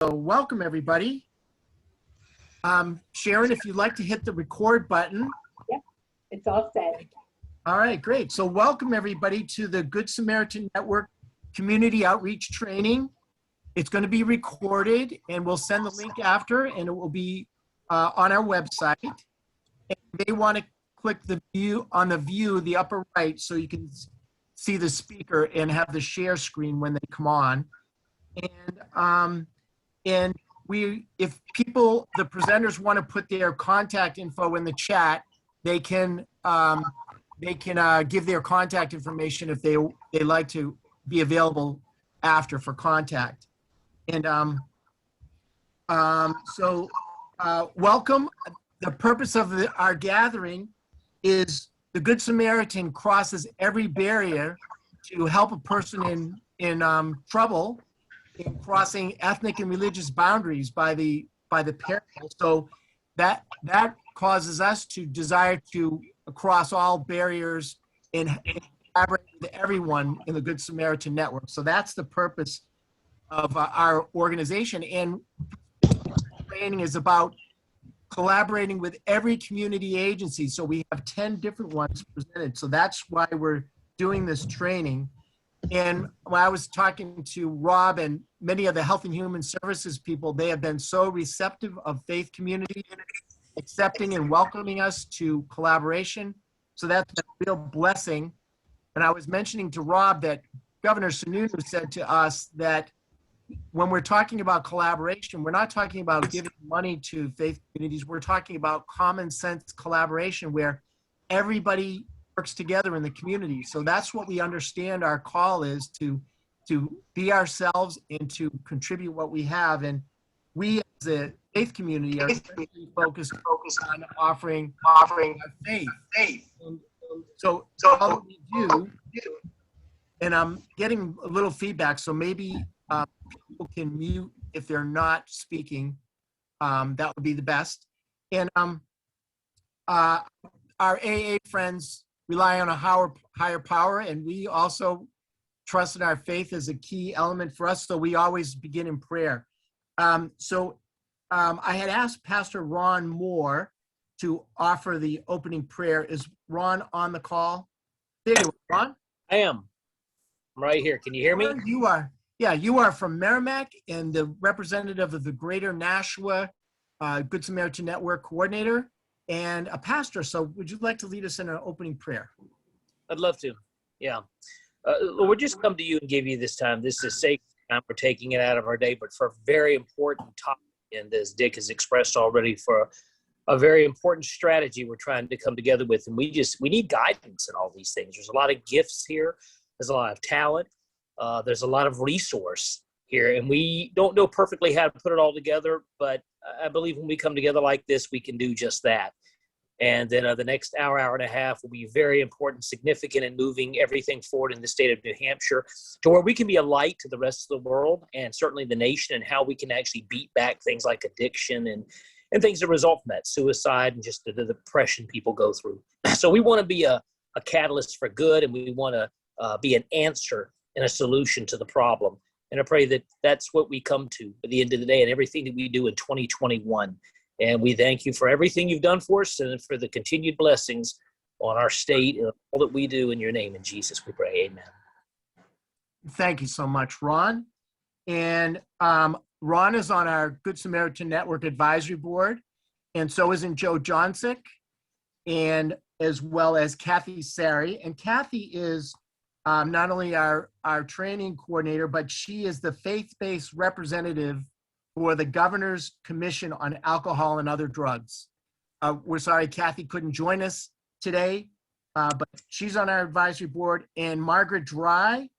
So welcome everybody. Sharon, if you'd like to hit the record button. Yep, it's all set. All right, great. So welcome everybody to the Good Samaritan Network Community Outreach Training. It's going to be recorded and we'll send the link after, and it will be on our website. And they want to click the view on the upper right so you can see the speaker and have the share screen when they come on. And if people, the presenters want to put their contact info in the chat, they can give their contact information if they like to be available after for contact. And welcome. The purpose of our gathering is the Good Samaritan crosses every barrier to help a person in trouble, in crossing ethnic and religious boundaries by the peril. So that causes us to desire to cross all barriers and collaborate with everyone in the Good Samaritan Network. So that's the purpose of our organization. And training is about collaborating with every community agency. So we have 10 different ones presented. So that's why we're doing this training. And when I was talking to Rob and many of the Health and Human Services people, they have been so receptive of faith community, accepting and welcoming us to collaboration. So that's a real blessing. And I was mentioning to Rob that Governor Sununu said to us that when we're talking about collaboration, we're not talking about giving money to faith communities. We're talking about common sense collaboration where everybody works together in the community. So that's what we understand our call is, to be ourselves and to contribute what we have. And we as a faith community are especially focused on offering our faith. And so all that we do, and I'm getting a little feedback, so maybe people can mute if they're not speaking. That would be the best. And our AA friends rely on a higher power, and we also trust in our faith as a key element for us, so we always begin in prayer. I had asked Pastor Ron Moore to offer the opening prayer. Is Ron on the call? There you are, Ron. I am. I'm right here. Can you hear me? You are. Yeah, you are from Merrimack and the representative of the Greater Nashua Good Samaritan Network coordinator and a pastor. So would you like to lead us in an opening prayer? I'd love to. Yeah. Lord, just come to you and give you this time. This is sacred time. We're taking it out of our day, but for a very important topic, and as Dick has expressed already, for a very important strategy we're trying to come together with. And we need guidance in all these things. There's a lot of gifts here. There's a lot of talent. There's a lot of resource here, and we don't know perfectly how to put it all together, but I believe when we come together like this, we can do just that. And then the next hour and a half will be very important, significant in moving everything forward in the state of New Hampshire to where we can be a light to the rest of the world and certainly the nation, and how we can actually beat back things like addiction and things that result from that, suicide and just the depression people go through. So we want to be a catalyst for good, and we want to be an answer and a solution to the problem. And I pray that that's what we come to at the end of the day and everything that we do in 2021. And we thank you for everything you've done for us and for the continued blessings on our state and all that we do in your name. In Jesus, we pray. Amen. Thank you so much, Ron. And Ron is on our Good Samaritan Network Advisory Board, and so isn't Joe Johnsick, and as well as Kathy Sari. And Kathy is not only our training coordinator, but she is the faith-based representative for the Governor's Commission on Alcohol and Other Drugs. We're sorry Kathy couldn't join us today, but she's on our advisory board. And Margaret Dry,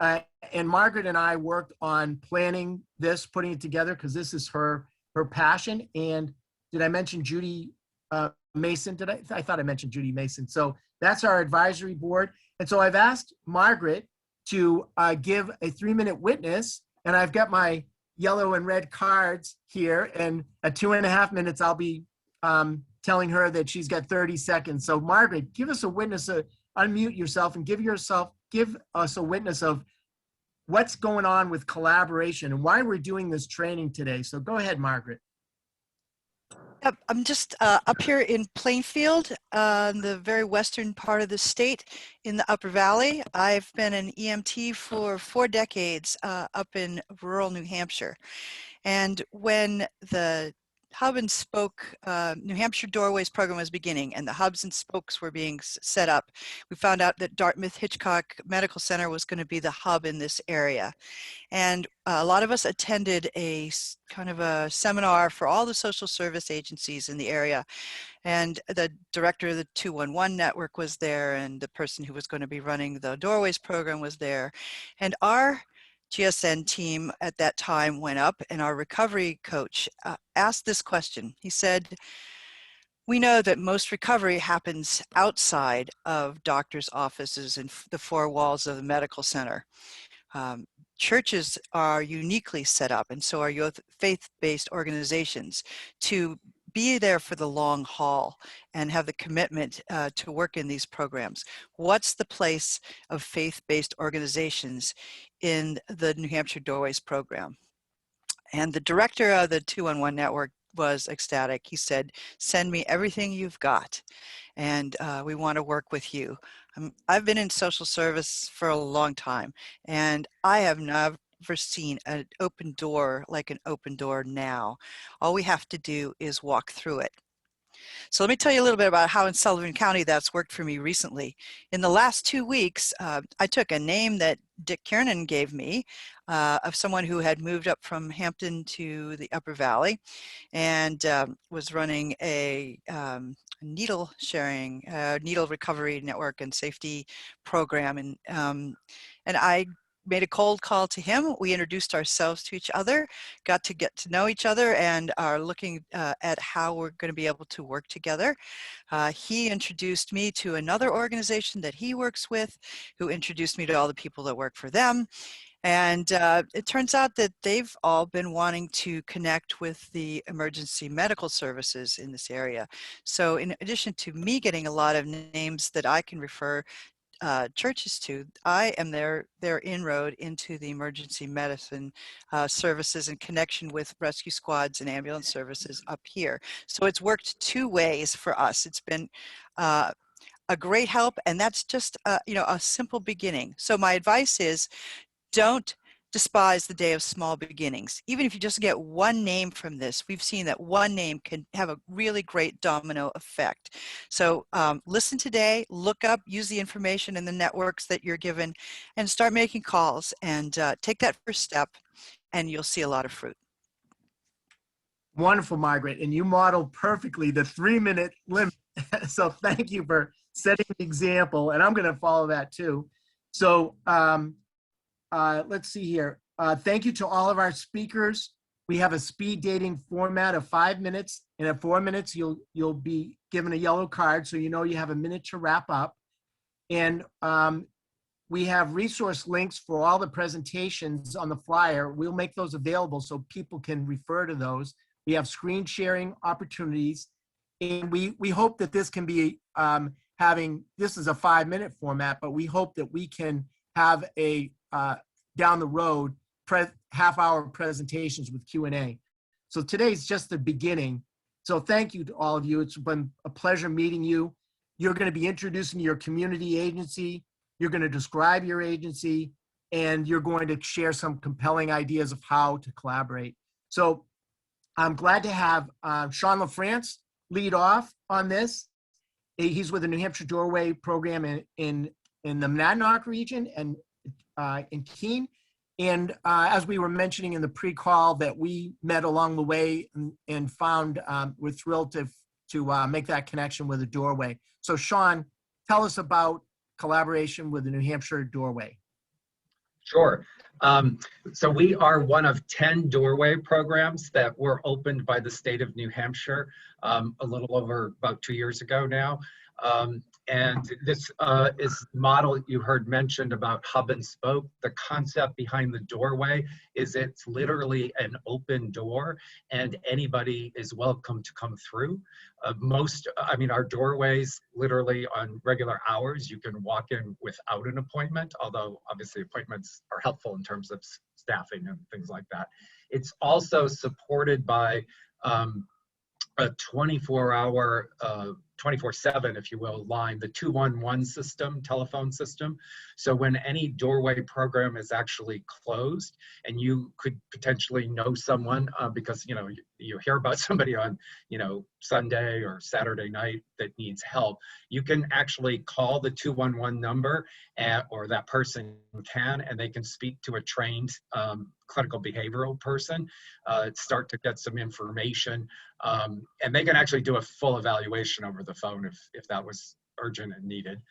and Margaret and I worked on planning this, putting it together, because this is her passion. And did I mention Judy Mason? I thought I mentioned Judy Mason. So that's our advisory board. And so I've asked Margaret to give a 3-minute witness, and I've got my yellow and red cards here, and at 2.5 minutes, I'll be telling her that she's got 30 seconds. So Margaret, give us a witness, unmute yourself and give us a witness of what's going on with collaboration and why we're doing this training today. So go ahead, Margaret. Yep, I'm just up here in Plainfield, in the very western part of the state in the Upper Valley. I've been an EMT for 4 decades up in rural New Hampshire. And when the Hub and Spoke New Hampshire Doorways program was beginning and the hubs and spokes were being set up, we found out that Dartmouth Hitchcock Medical Center was going to be the hub in this area. And a lot of us attended a kind of a seminar for all the social service agencies in the area. And the director of the 211 network was there, and the person who was going to be running the Doorways program was there. And our GSN team at that time went up, and our recovery coach asked this question. He said, "We know that most recovery happens outside of doctors' offices and the 4 walls of the medical center. Churches are uniquely set up, and so are your faith-based organizations, to be there for the long haul and have the commitment to work in these programs. What's the place of faith-based organizations in the New Hampshire Doorways program?" And the director of the 211 network was ecstatic. He said, "Send me everything you've got, and we want to work with you." I've been in social service for a long time, and I have never seen an open door like an open door now. All we have to do is walk through it. So let me tell you a little bit about how in Sullivan County that's worked for me recently. In the last 2 weeks, I took a name that Dick Kiernan gave me of someone who had moved up from Hampton to the Upper Valley and was running a needle sharing, needle recovery network and safety program. And I made a cold call to him. We introduced ourselves to each other, got to get to know each other, and are looking at how we're going to be able to work together. He introduced me to another organization that he works with, who introduced me to all the people that work for them. And it turns out that they've all been wanting to connect with the emergency medical services in this area. So in addition to me getting a lot of names that I can refer churches to, I am their inroad into the emergency medicine services in connection with rescue squads and ambulance services up here. So it's worked 2 ways for us. It's been a great help, and that's just a simple beginning. So my advice is, don't despise the day of small beginnings. Even if you just get one name from this, we've seen that one name can have a really great domino effect. So listen today, look up, use the information in the networks that you're given, and start making calls, and take that first step, and you'll see a lot of fruit. Wonderful, Margaret. And you modeled perfectly the 3-minute limit. So thank you for setting the example. And I'm going to follow that too. So let's see here. Thank you to all of our speakers. We have a speed dating format of 5 minutes. And at 4 minutes, you'll be given a yellow card. So you know you have a minute to wrap up. And we have resource links for all the presentations on the flyer. We'll make those available so people can refer to those. We have screen sharing opportunities. And we hope that this can be this is a 5-minute format, but we hope that we can have a down the road half-hour presentations with Q&A. So today's just the beginning. So thank you to all of you. It's been a pleasure meeting you. You're going to be introducing your community agency. You're going to describe your agency, and you're going to share some compelling ideas of how to collaborate. So I'm glad to have Sean LaFrance lead off on this. He's with the New Hampshire Doorway program in the Monadnock region and in Keene. And as we were mentioning in the pre-call that we met along the way and found, we're thrilled to make that connection with the Doorway. So Sean, tell us about collaboration with the New Hampshire Doorway. Sure. So we are one of 10 Doorway programs that were opened by the state of New Hampshire a little over about 2 years ago now. And this is model you heard mentioned about hub and spoke. The concept behind the doorway is it's literally an open door and anybody is welcome to come through. Our doorways literally on regular hours, you can walk in without an appointment, although obviously appointments are helpful in terms of staffing and things like that. It's also supported by a 24-hour, 24/7, if you will, line, the 211 system, telephone system. So when any doorway program is actually closed, and you could potentially know someone because you hear about somebody on Sunday or Saturday night that needs help, you can actually call the 211 number, or that person can, and they can speak to a trained clinical behavioral person, start to get some information, and they can actually do a full evaluation over the phone if that was urgent and needed.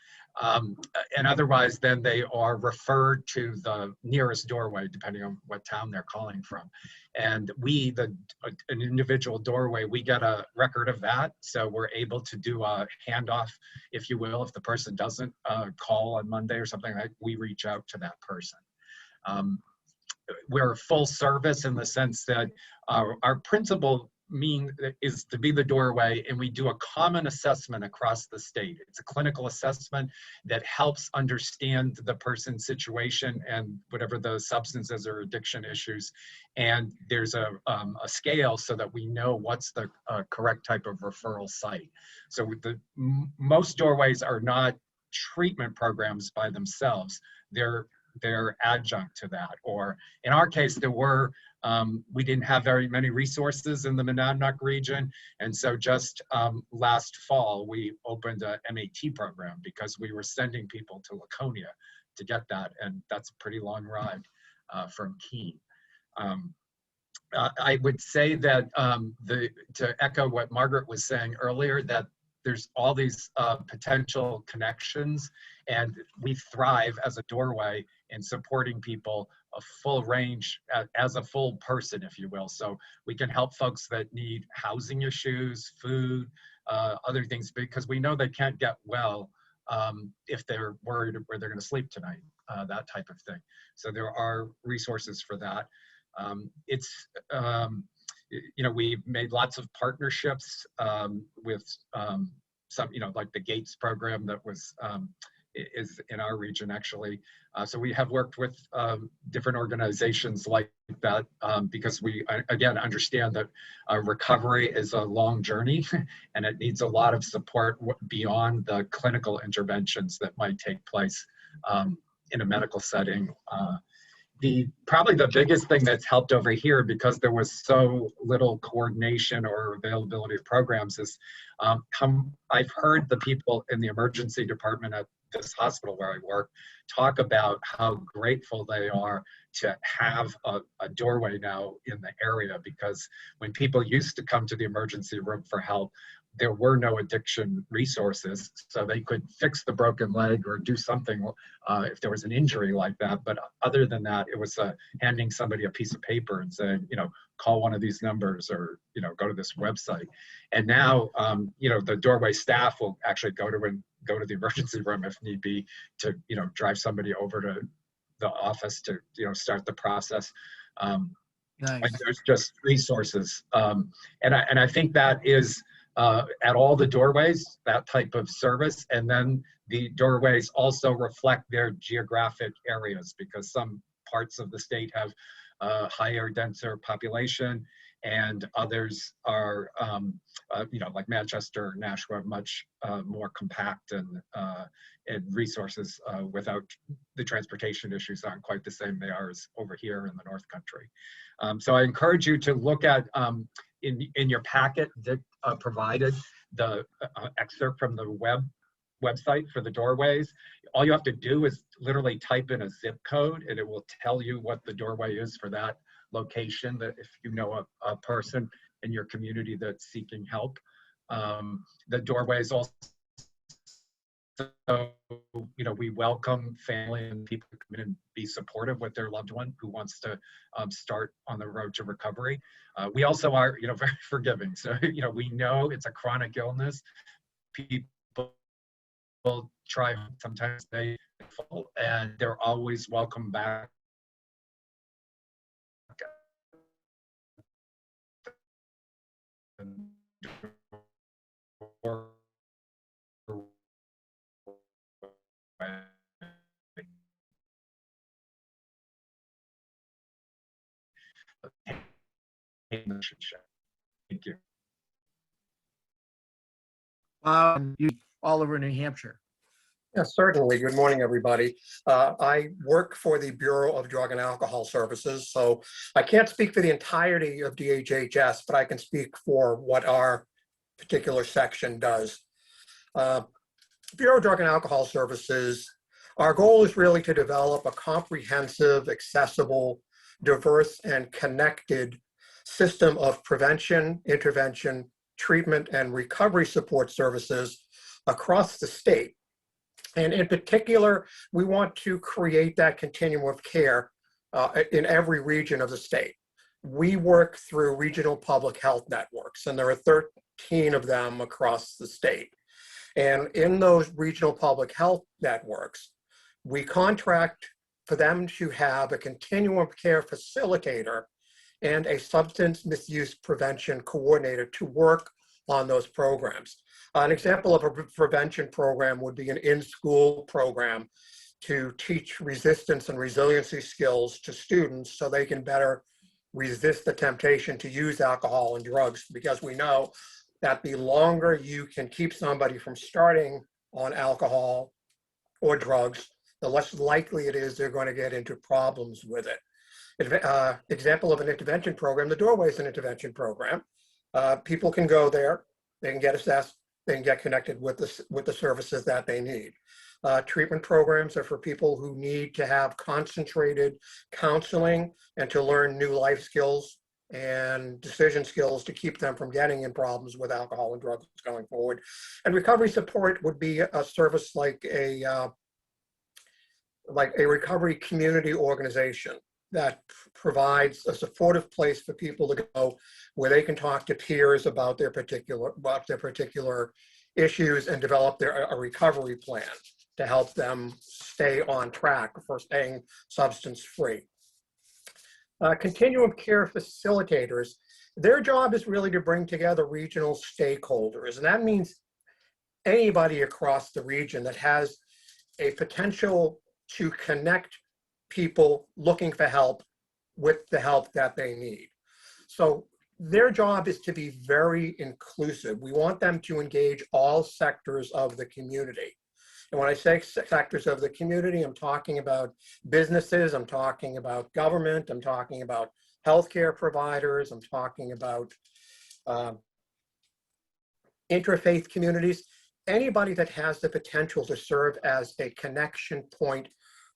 And otherwise, then they are referred to the nearest doorway, depending on what town they're calling from. And an individual doorway, we get a record of that. So we're able to do a handoff, if you will. If the person doesn't call on Monday or something like that, we reach out to that person. We're full service in the sense that our principal is to be the doorway, and we do a common assessment across the state. It's a clinical assessment that helps understand the person's situation and whatever the substances or addiction issues. And there's a scale so that we know what's the correct type of referral site. So most doorways are not treatment programs by themselves. They're adjunct to that. Or in our case, we didn't have very many resources in the Monadnock region. And so just last fall, we opened a MAT program because we were sending people to Laconia to get that. And that's a pretty long ride from Keene. I would say that to echo what Margaret was saying earlier, that there's all these potential connections, and we thrive as a doorway in supporting people a full range as a full person, if you will. So we can help folks that need housing issues, food, other things, because we know they can't get well if they're worried where they're going to sleep tonight, that type of thing. So there are resources for that. We've made lots of partnerships with some, like the Gates program that is in our region, actually. So we have worked with different organizations like that because we, again, understand that recovery is a long journey and it needs a lot of support beyond the clinical interventions that might take place in a medical setting. Probably the biggest thing that's helped over here, because there was so little coordination or availability of programs, is I've heard the people in the emergency department at this hospital where I work talk about how grateful they are to have a doorway now in the area, because when people used to come to the emergency room for help, there were no addiction resources, so they could fix the broken leg or do something if there was an injury like that. But other than that, it was handing somebody a piece of paper and saying, call one of these numbers, or go to this website. And now, the doorway staff will actually go to the emergency room if need be to, drive somebody over to the office to, start the process. Nice. And there's just resources, and I think that is. At all the doorways, that type of service. And then the doorways also reflect their geographic areas, because some parts of the state have higher, denser population, and others are, like Manchester, Nashua, much more compact, and resources without the transportation issues aren't quite the same they are as over here in the North Country. So I encourage you to look at in your packet that provided the excerpt from the website for the doorways. All you have to do is literally type in a zip code, and it will tell you what the doorway is for that location, that if you know a person in your community that's seeking help. The doorways also, we welcome family and people to come in and be supportive with their loved one who wants to start on the road to recovery. We also are, very forgiving. So, we know it's a chronic illness. People try, sometimes they fall, and they're always welcome back. Thank you. You all over New Hampshire. Yeah, certainly. Good morning, everybody. I work for the Bureau of Drug and Alcohol Services, so I can't speak for the entirety of DHHS, but I can speak for what our particular section does. Bureau of Drug and Alcohol Services, our goal is really to develop a comprehensive, accessible, diverse, and connected system of prevention, intervention, treatment, and recovery support services across the state. And in particular, we want to create that continuum of care in every region of the state. We work through regional public health networks, and there are 13 of them across the state. And in those regional public health networks, we contract for them to have a continuum of care facilitator and a substance misuse prevention coordinator to work on those programs. An example of a prevention program would be an in-school program to teach resistance and resiliency skills to students so they can better resist the temptation to use alcohol and drugs, because we know that the longer you can keep somebody from starting on alcohol or drugs, the less likely it is they're going to get into problems with it. Example of an intervention program, the Doorway is an intervention program. People can go there, they can get assessed, they can get connected with the services that they need. Treatment programs are for people who need to have concentrated counseling and to learn new life skills and decision skills to keep them from getting in problems with alcohol and drugs going forward. And recovery support would be a service like a recovery community organization that provides a supportive place for people to go where they can talk to peers about their particular issues and develop a recovery plan to help them stay on track for staying substance free. Continuum care facilitators, their job is really to bring together regional stakeholders, and that means anybody across the region that has a potential to connect people looking for help with the help that they need. So their job is to be very inclusive. We want them to engage all sectors of the community. And when I say sectors of the community, I'm talking about businesses, I'm talking about government, I'm talking about healthcare providers, I'm talking about interfaith communities, anybody that has the potential to serve as a connection point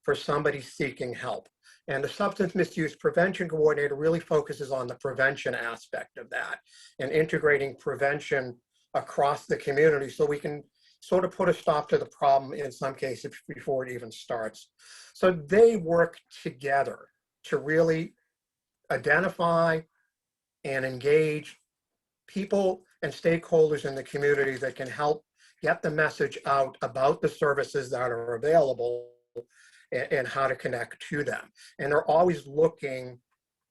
for somebody seeking help. And the substance misuse prevention coordinator really focuses on the prevention aspect of that and integrating prevention across the community so we can sort of put a stop to the problem in some cases before it even starts. So they work together to really identify and engage people and stakeholders in the community that can help get the message out about the services that are available and how to connect to them. And they're always looking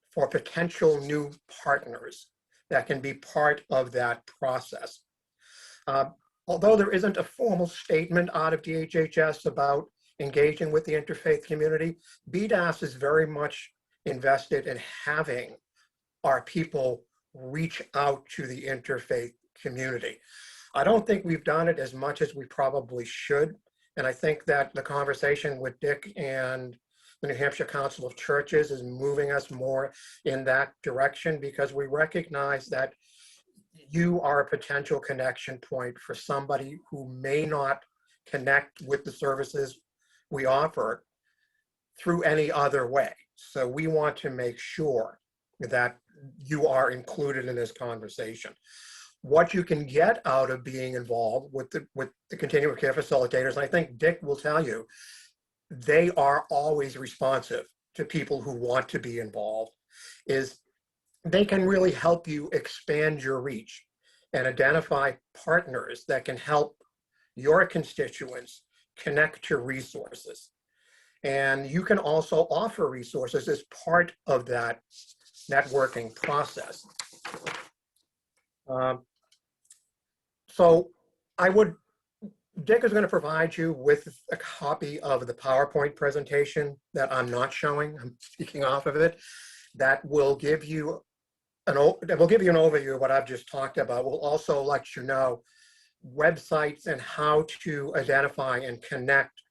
for potential new partners that can be part of that process. Although there isn't a formal statement out of DHHS about engaging with the interfaith community, BDAS is very much invested in having our people reach out to the interfaith community. I don't think we've done it as much as we probably should. And I think that the conversation with Dick and the New Hampshire Council of Churches is moving us more in that direction, because we recognize that you are a potential connection point for somebody who may not connect with the services we offer through any other way. So we want to make sure that you are included in this conversation. What you can get out of being involved with the continuum care facilitators, and I think Dick will tell you, they are always responsive to people who want to be involved, is they can really help you expand your reach and identify partners that can help your constituents connect to resources. And you can also offer resources as part of that networking process. So Dick is going to provide you with a copy of the PowerPoint presentation that I'm not showing. I'm speaking off of it. That will give you an overview of what I've just talked about. We'll also let you know websites and how to identify and connect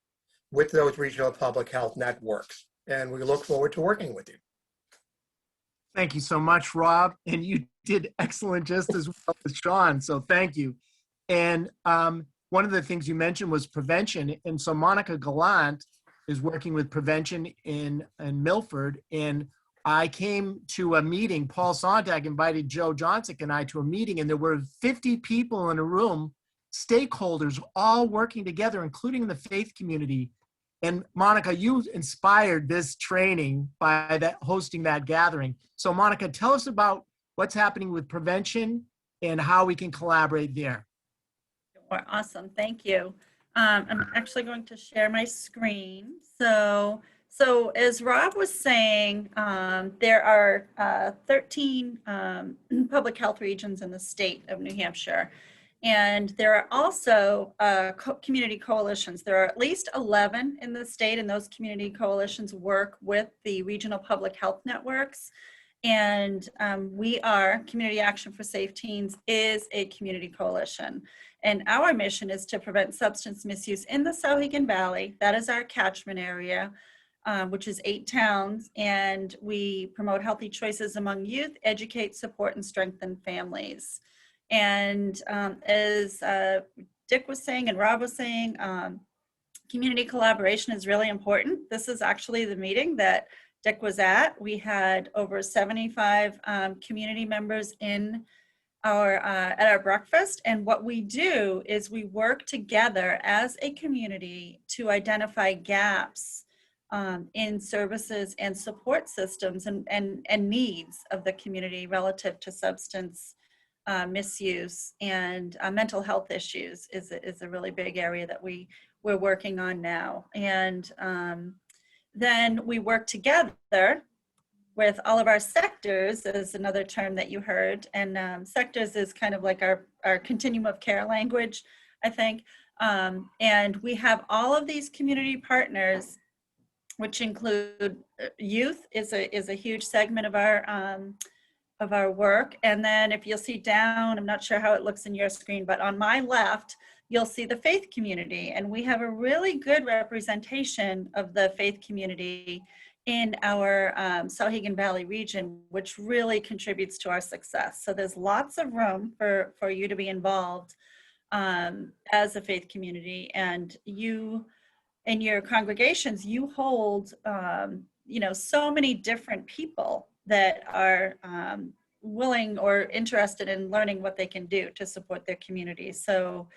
with those regional public health networks. And we look forward to working with you. Thank you so much, Rob. And you did excellent just as well as Sean. So thank you. And one of the things you mentioned was prevention. And so Monica Gallant is working with prevention in Milford. And I came to a meeting. Paul Sontag invited Joe Johnson and I to a meeting, and there were 50 people in a room, stakeholders all working together, including the faith community. And Monica, you inspired this training by hosting that gathering. So Monica, tell us about what's happening with prevention and how we can collaborate there. Awesome, thank you. I'm actually going to share my screen. So as Rob was saying, there are 13 public health regions in the state of New Hampshire. And there are also community coalitions. There are at least 11 in the state, and those community coalitions work with the regional public health networks. And we are, Community Action for Safe Teens is a community coalition. And our mission is to prevent substance misuse in the Souhegan Valley. That is our catchment area, which is 8 towns. And we promote healthy choices among youth, educate, support, and strengthen families. And as Dick was saying and Rob was saying, community collaboration is really important. This is actually the meeting that Dick was at. We had over 75 community members in at our breakfast. And what we do is we work together as a community to identify gaps in services and support systems and needs of the community relative to substance misuse, and mental health issues is a really big area that we're working on now. And then we work together with all of our sectors, is another term that you heard. And sectors is kind of like our continuum of care language, I think. And we have all of these community partners, which include youth is a huge segment of our work. And then if you'll see down, I'm not sure how it looks in your screen, but on my left, you'll see the faith community. And we have a really good representation of the faith community in our Souhegan Valley region, which really contributes to our success. So there's lots of room for you to be involved as a faith community. And you, in your congregations, you hold, so many different people that are willing or interested in learning what they can do to support their communities. So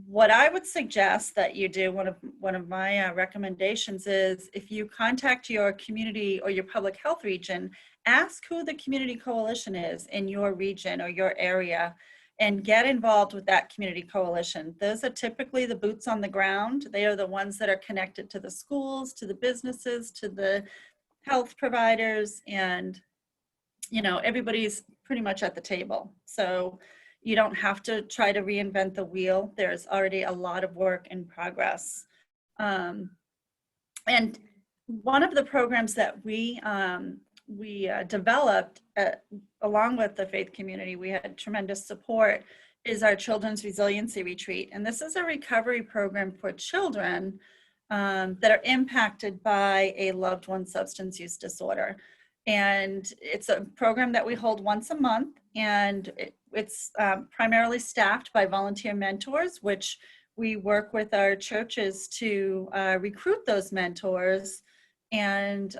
what I would suggest that you do, one of my recommendations is, if you contact your community or your public health region, ask who the community coalition is in your region or your area, and get involved with that community coalition. Those are typically the boots on the ground. They are the ones that are connected to the schools, to the businesses, to the health providers, and everybody's pretty much at the table. So you don't have to try to reinvent the wheel. There's already a lot of work in progress. And one of the programs that we developed along with the faith community, we had tremendous support, is our Children's Resiliency Retreat. And this is a recovery program for children that are impacted by a loved one's substance use disorder. And it's a program that we hold once a month, and it's primarily staffed by volunteer mentors, which we work with our churches to recruit those mentors and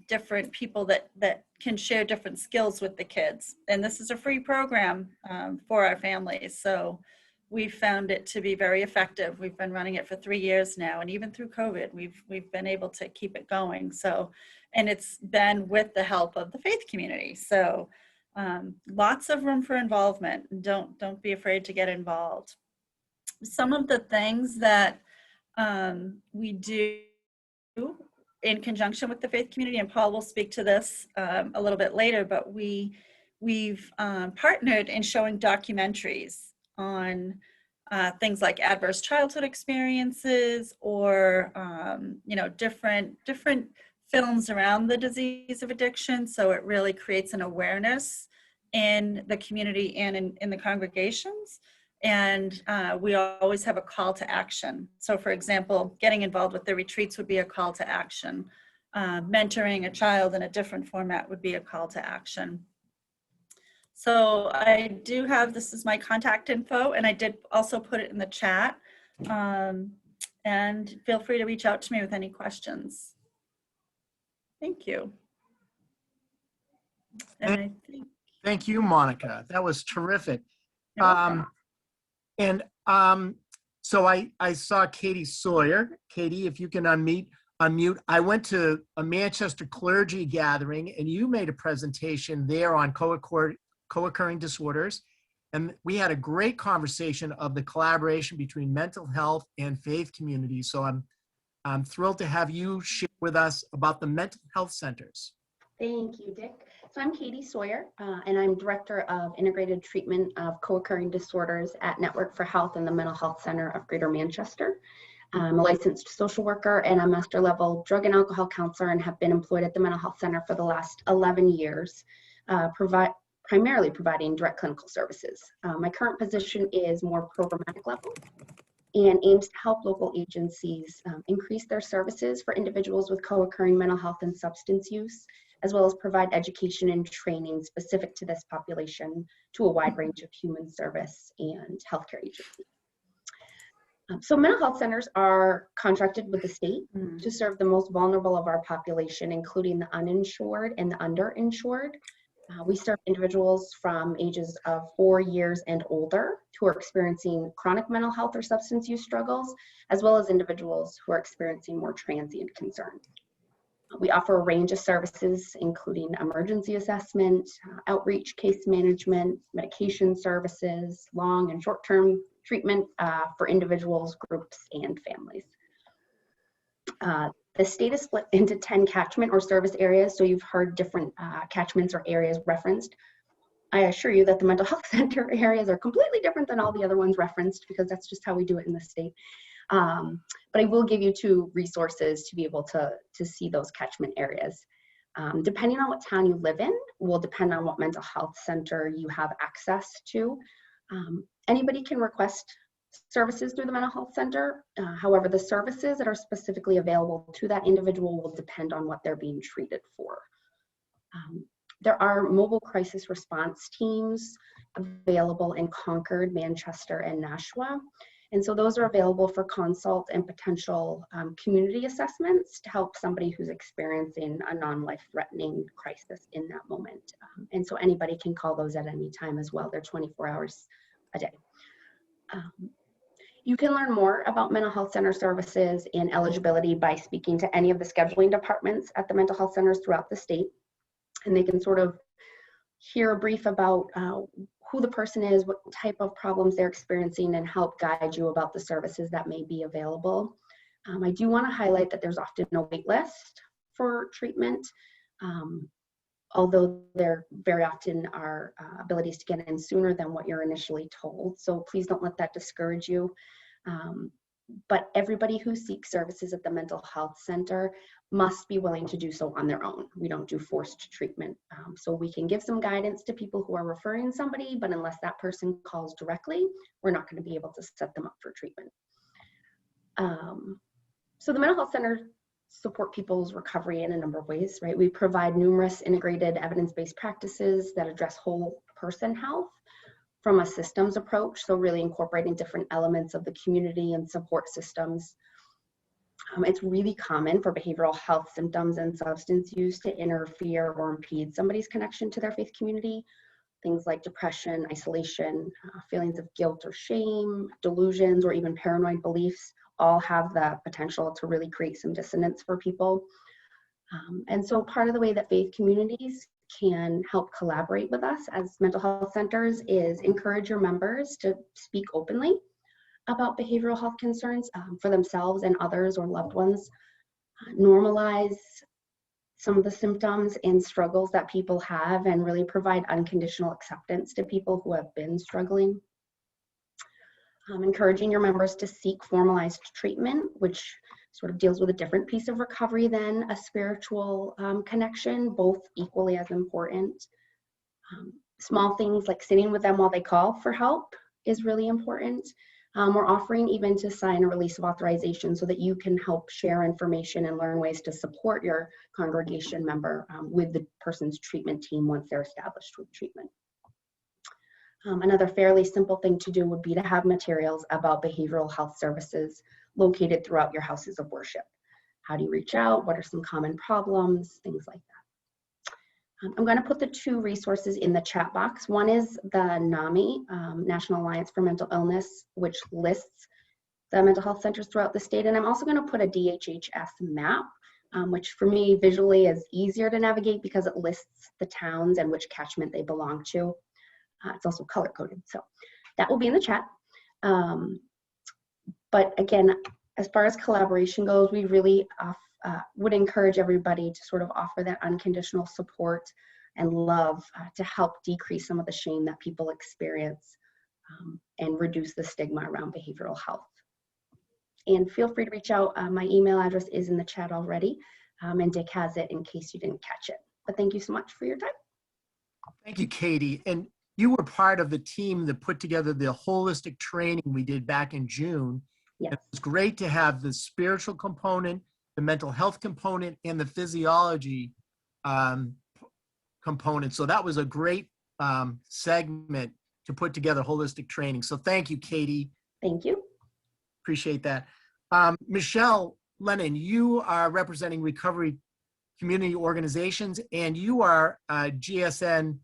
different people that can share different skills with the kids. And this is a free program for our families. So we found it to be very effective. We've been running it for 3 years now, and even through COVID, we've been able to keep it going. So, and it's been with the help of the faith community. So lots of room for involvement. Don't be afraid to get involved. some of the things that we do in conjunction with the faith community, and Paul will speak to this a little bit later, but we've partnered in showing documentaries on things like adverse childhood experiences, or different films around the disease of addiction. So it really creates an awareness in the community and in the congregations. And we always have a call to action. So for example, getting involved with the retreats would be a call to action. Mentoring a child in a different format would be a call to action. So I do have, this is my contact info, and I did also put it in the chat. And feel free to reach out to me with any questions. Thank you. And I think, Thank you, Monica. That was terrific. you're welcome. So I saw Katie Sawyer. Katie, if you can unmute. I went to a Manchester clergy gathering, and you made a presentation there on co-occurring disorders. And we had a great conversation of the collaboration between mental health and faith communities. So I'm thrilled to have you share with us about the mental health centers. Thank you, Dick. So I'm Katie Sawyer, and I'm Director of Integrated Treatment of Co-occurring Disorders at Network for Health and the Mental Health Center of Greater Manchester. I'm a licensed social worker and a master level drug and alcohol counselor, and have been employed at the Mental Health Center for the last 11 years, primarily providing direct clinical services. My current position is more programmatic level and aims to help local agencies increase their services for individuals with co-occurring mental health and substance use, as well as provide education and training specific to this population to a wide range of human service and healthcare agencies. So mental health centers are contracted with the state to serve the most vulnerable of our population, including the uninsured and the underinsured. We serve individuals from ages of 4 years and older who are experiencing chronic mental health or substance use struggles, as well as individuals who are experiencing more transient concern. We offer a range of services, including emergency assessment, outreach, case management, medication services, long and short-term treatment for individuals, groups, and families. The state is split into 10 catchment or service areas, so you've heard different catchments or areas referenced. I assure you that the mental health center areas are completely different than all the other ones referenced, because that's just how we do it in the state. But I will give you 2 resources to be able to see those catchment areas. Depending on what town you live in will depend on what mental health center you have access to. Anybody can request services through the mental health center. However, the services that are specifically available to that individual will depend on what they're being treated for. There are mobile crisis response teams available in Concord, Manchester, and Nashua. And so those are available for consult and potential community assessments to help somebody who's experiencing a non-life-threatening crisis in that moment. And so anybody can call those at any time as well. They're 24 hours a day. You can learn more about mental health center services and eligibility by speaking to any of the scheduling departments at the mental health centers throughout the state. And they can sort of hear a brief about who the person is, what type of problems they're experiencing, and help guide you about the services that may be available. I do want to highlight that there's often no wait list for treatment, although there very often are abilities to get in sooner than what you're initially told. So please don't let that discourage you. But everybody who seeks services at the mental health center must be willing to do so on their own. We don't do forced treatment. So we can give some guidance to people who are referring somebody, but unless that person calls directly, we're not going to be able to set them up for treatment. So the mental health centers support people's recovery in a number of ways, right? We provide numerous integrated evidence-based practices that address whole person health from a systems approach, so really incorporating different elements of the community and support systems. It's really common for behavioral health symptoms and substance use to interfere or impede somebody's connection to their faith community. Things like depression, isolation, feelings of guilt or shame, delusions, or even paranoid beliefs all have the potential to really create some dissonance for people. And so part of the way that faith communities can help collaborate with us as mental health centers is encourage your members to speak openly about behavioral health concerns for themselves and others or loved ones. Normalize some of the symptoms and struggles that people have and really provide unconditional acceptance to people who have been struggling. Encouraging your members to seek formalized treatment, which sort of deals with a different piece of recovery than a spiritual connection, both equally as important. Small things like sitting with them while they call for help is really important. We're offering even to sign a release of authorization so that you can help share information and learn ways to support your congregation member with the person's treatment team once they're established with treatment. Another fairly simple thing to do would be to have materials about behavioral health services located throughout your houses of worship. How do you reach out? What are some common problems? Things like that. I'm going to put the two resources in the chat box. One is the NAMI, National Alliance for Mental Illness, which lists the mental health centers throughout the state. And I'm also going to put a DHHS map, which for me visually is easier to navigate because it lists the towns and which catchment they belong to. It's also color coded, so that will be in the chat. But again, as far as collaboration goes, we really would encourage everybody to sort of offer that unconditional support and love to help decrease some of the shame that people experience and reduce the stigma around behavioral health. And feel free to reach out. My email address is in the chat already, and Dick has it in case you didn't catch it. But thank you so much for your time. Thank you, Katie. And you were part of the team that put together the holistic training we did back in June. Yes. It was great to have the spiritual component, the mental health component, and the physiology component. So that was a great segment to put together holistic training. So thank you, Katie. Thank you. Appreciate that. Michelle Lennon, you are representing Recovery Community Organizations, and you are a GSN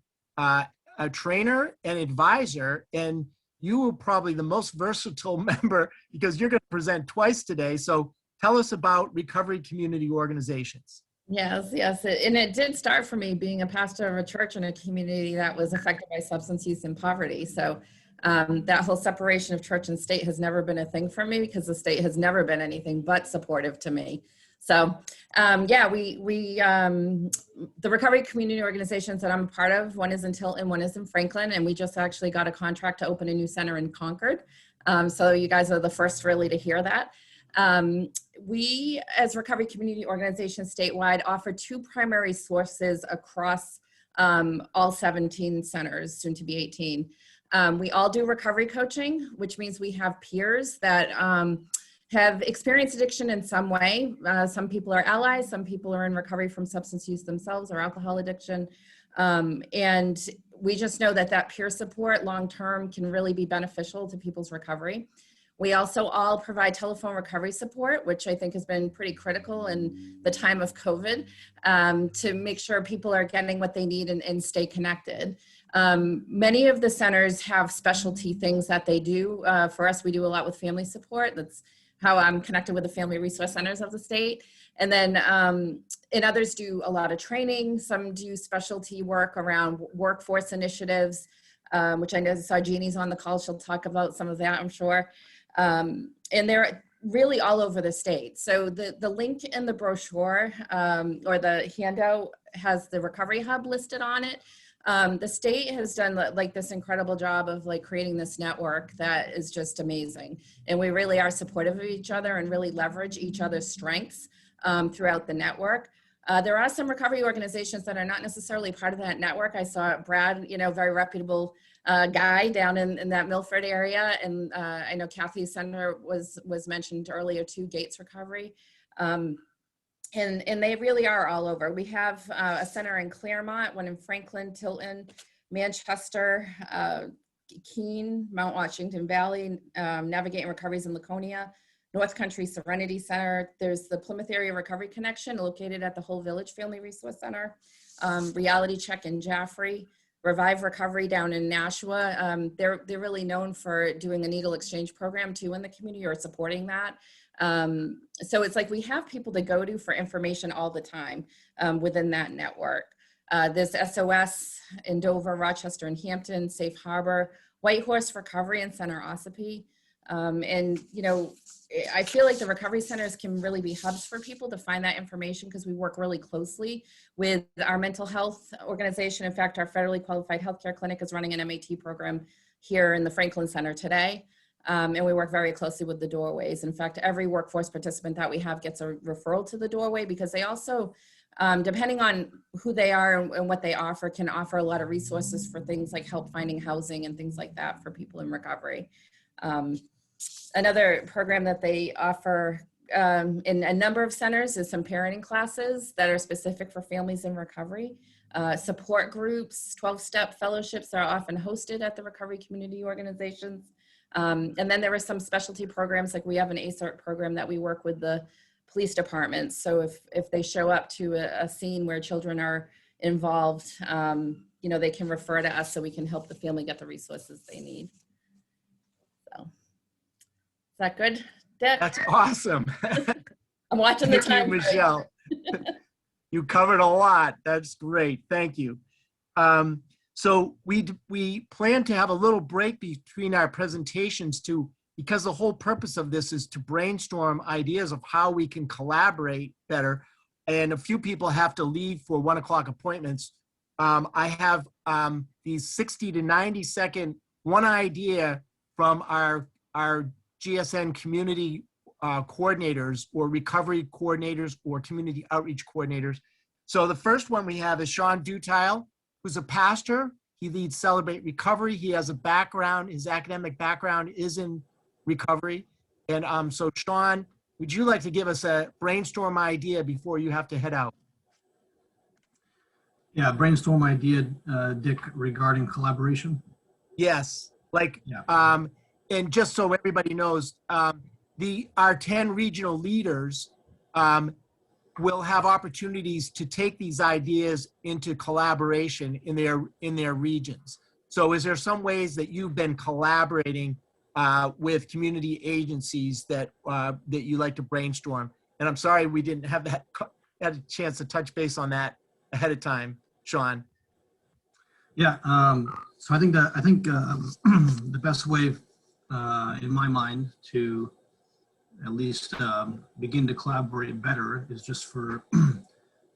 a trainer and advisor, and you are probably the most versatile member because you're going to present twice today. So tell us about Recovery Community Organizations. Yes, yes. And it did start for me being a pastor of a church in a community that was affected by substance use and poverty. So that whole separation of church and state has never been a thing for me because the state has never been anything but supportive to me. So yeah, the recovery community organizations that I'm a part of, one is in Tilton, one is in Franklin, and we just actually got a contract to open a new center in Concord. So you guys are the first really to hear that. We, as recovery community organizations statewide, offer two primary sources across all 17 centers, soon to be 18. We all do recovery coaching, which means we have peers that have experienced addiction in some way. Some people are allies, some people are in recovery from substance use themselves or alcohol addiction. And we just know that that peer support long-term can really be beneficial to people's recovery. We also all provide telephone recovery support, which I think has been pretty critical in the time of COVID, to make sure people are getting what they need and stay connected. Many of the centers have specialty things that they do. For us, we do a lot with family support. That's how I'm connected with the family resource centers of the state. And then, and others do a lot of training. Some do specialty work around workforce initiatives, which I know saw Jeannie's on the call. She'll talk about some of that, I'm sure. And they're really all over the state. So the link in the brochure or the handout has the Recovery Hub listed on it. The state has done like this incredible job of like creating this network that is just amazing. And we really are supportive of each other and really leverage each other's strengths throughout the network. There are some recovery organizations that are not necessarily part of that network. I saw Brad, very reputable guy down in that Milford area. And I know Kathy's center was mentioned earlier too, Gates Recovery. And they really are all over. We have a center in Claremont, one in Franklin, Tilton, Manchester, Keene, Mount Washington Valley, Navigating Recoveries in Laconia, North Country Serenity Center. There's the Plymouth Area Recovery Connection located at the Whole Village Family Resource Center, Reality Check in Jaffrey, Revive Recovery down in Nashua. They're really known for doing a needle exchange program too in the community or supporting that. So it's like we have people to go to for information all the time within that network. There's SOS in Dover, Rochester, and Hampton, Safe Harbor, Whitehorse Recovery and Center Ossipee, And, I feel like the recovery centers can really be hubs for people to find that information because we work really closely with our mental health organization. In fact, our federally qualified healthcare clinic is running an MAT program here in the Franklin Center today. And we work very closely with the doorways. In fact, every workforce participant that we have gets a referral to the doorway because they also, depending on who they are and what they offer, can offer a lot of resources for things like help finding housing and things like that for people in recovery. Another program that they offer in a number of centers is some parenting classes that are specific for families in recovery. Support groups, 12-step fellowships are often hosted at the recovery community organizations. And then there are some specialty programs, like we have an ACERT program that we work with the police departments. So if they show up to a scene where children are involved, they can refer to us so we can help the family get the resources they need. So, is that good, Dick? That's awesome. I'm watching the Thank time. you, Michelle. You covered a lot. That's great. Thank you. So we plan to have a little break between our presentations because the whole purpose of this is to brainstorm ideas of how we can collaborate better. And a few people have to leave for 1 o'clock appointments. I have these 60 to 90 second one idea from our GSN community coordinators or recovery coordinators or community outreach coordinators. So the first one we have is Sean Dutile, who's a pastor. He leads Celebrate Recovery. He has a background, his academic background is in recovery. And so Sean, would you like to give us a brainstorm idea before you have to head out? Yeah, brainstorm idea, Dick, regarding collaboration. Yes, Yeah. And just so everybody knows, our 10 regional leaders will have opportunities to take these ideas into collaboration in their regions. So is there some ways that you've been collaborating with community agencies that you like to brainstorm? And I'm sorry we didn't have had a chance to touch base on that ahead of time, Sean. Yeah. So I think the best way, in my mind, to at least begin to collaborate better is just for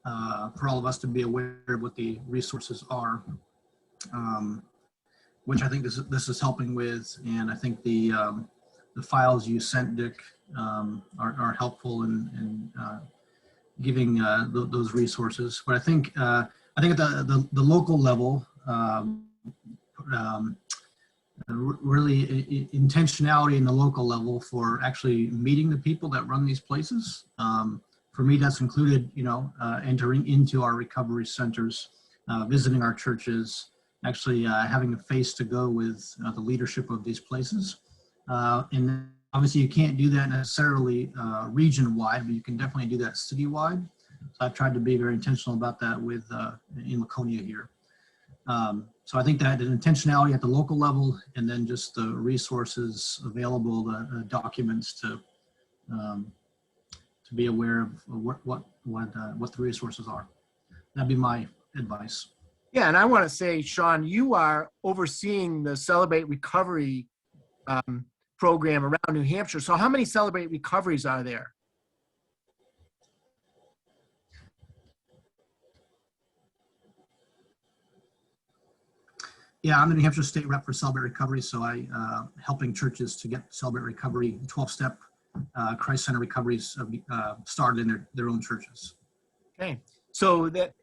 all of us to be aware of what the resources are, which I think this is helping with. And I think the files you sent, Dick, are helpful in giving those resources. But I think at the local level, really intentionality in the local level for actually meeting the people that run these places. For me, that's included, entering into our recovery centers, visiting our churches, actually having a face to go with the leadership of these places. And obviously you can't do that necessarily region-wide, but you can definitely do that city-wide. So I've tried to be very intentional about that in Laconia here. So I think that an intentionality at the local level, and then just the resources available, the documents to be aware of what the resources are. That'd be my advice. Yeah, and I want to say, Sean, you are overseeing the Celebrate Recovery program around New Hampshire. So how many Celebrate Recoveries are there? Yeah, I'm the New Hampshire State Rep for Celebrate Recovery, so I helping churches to get Celebrate Recovery 12-step Christ Center recoveries started in their own churches. Okay, so that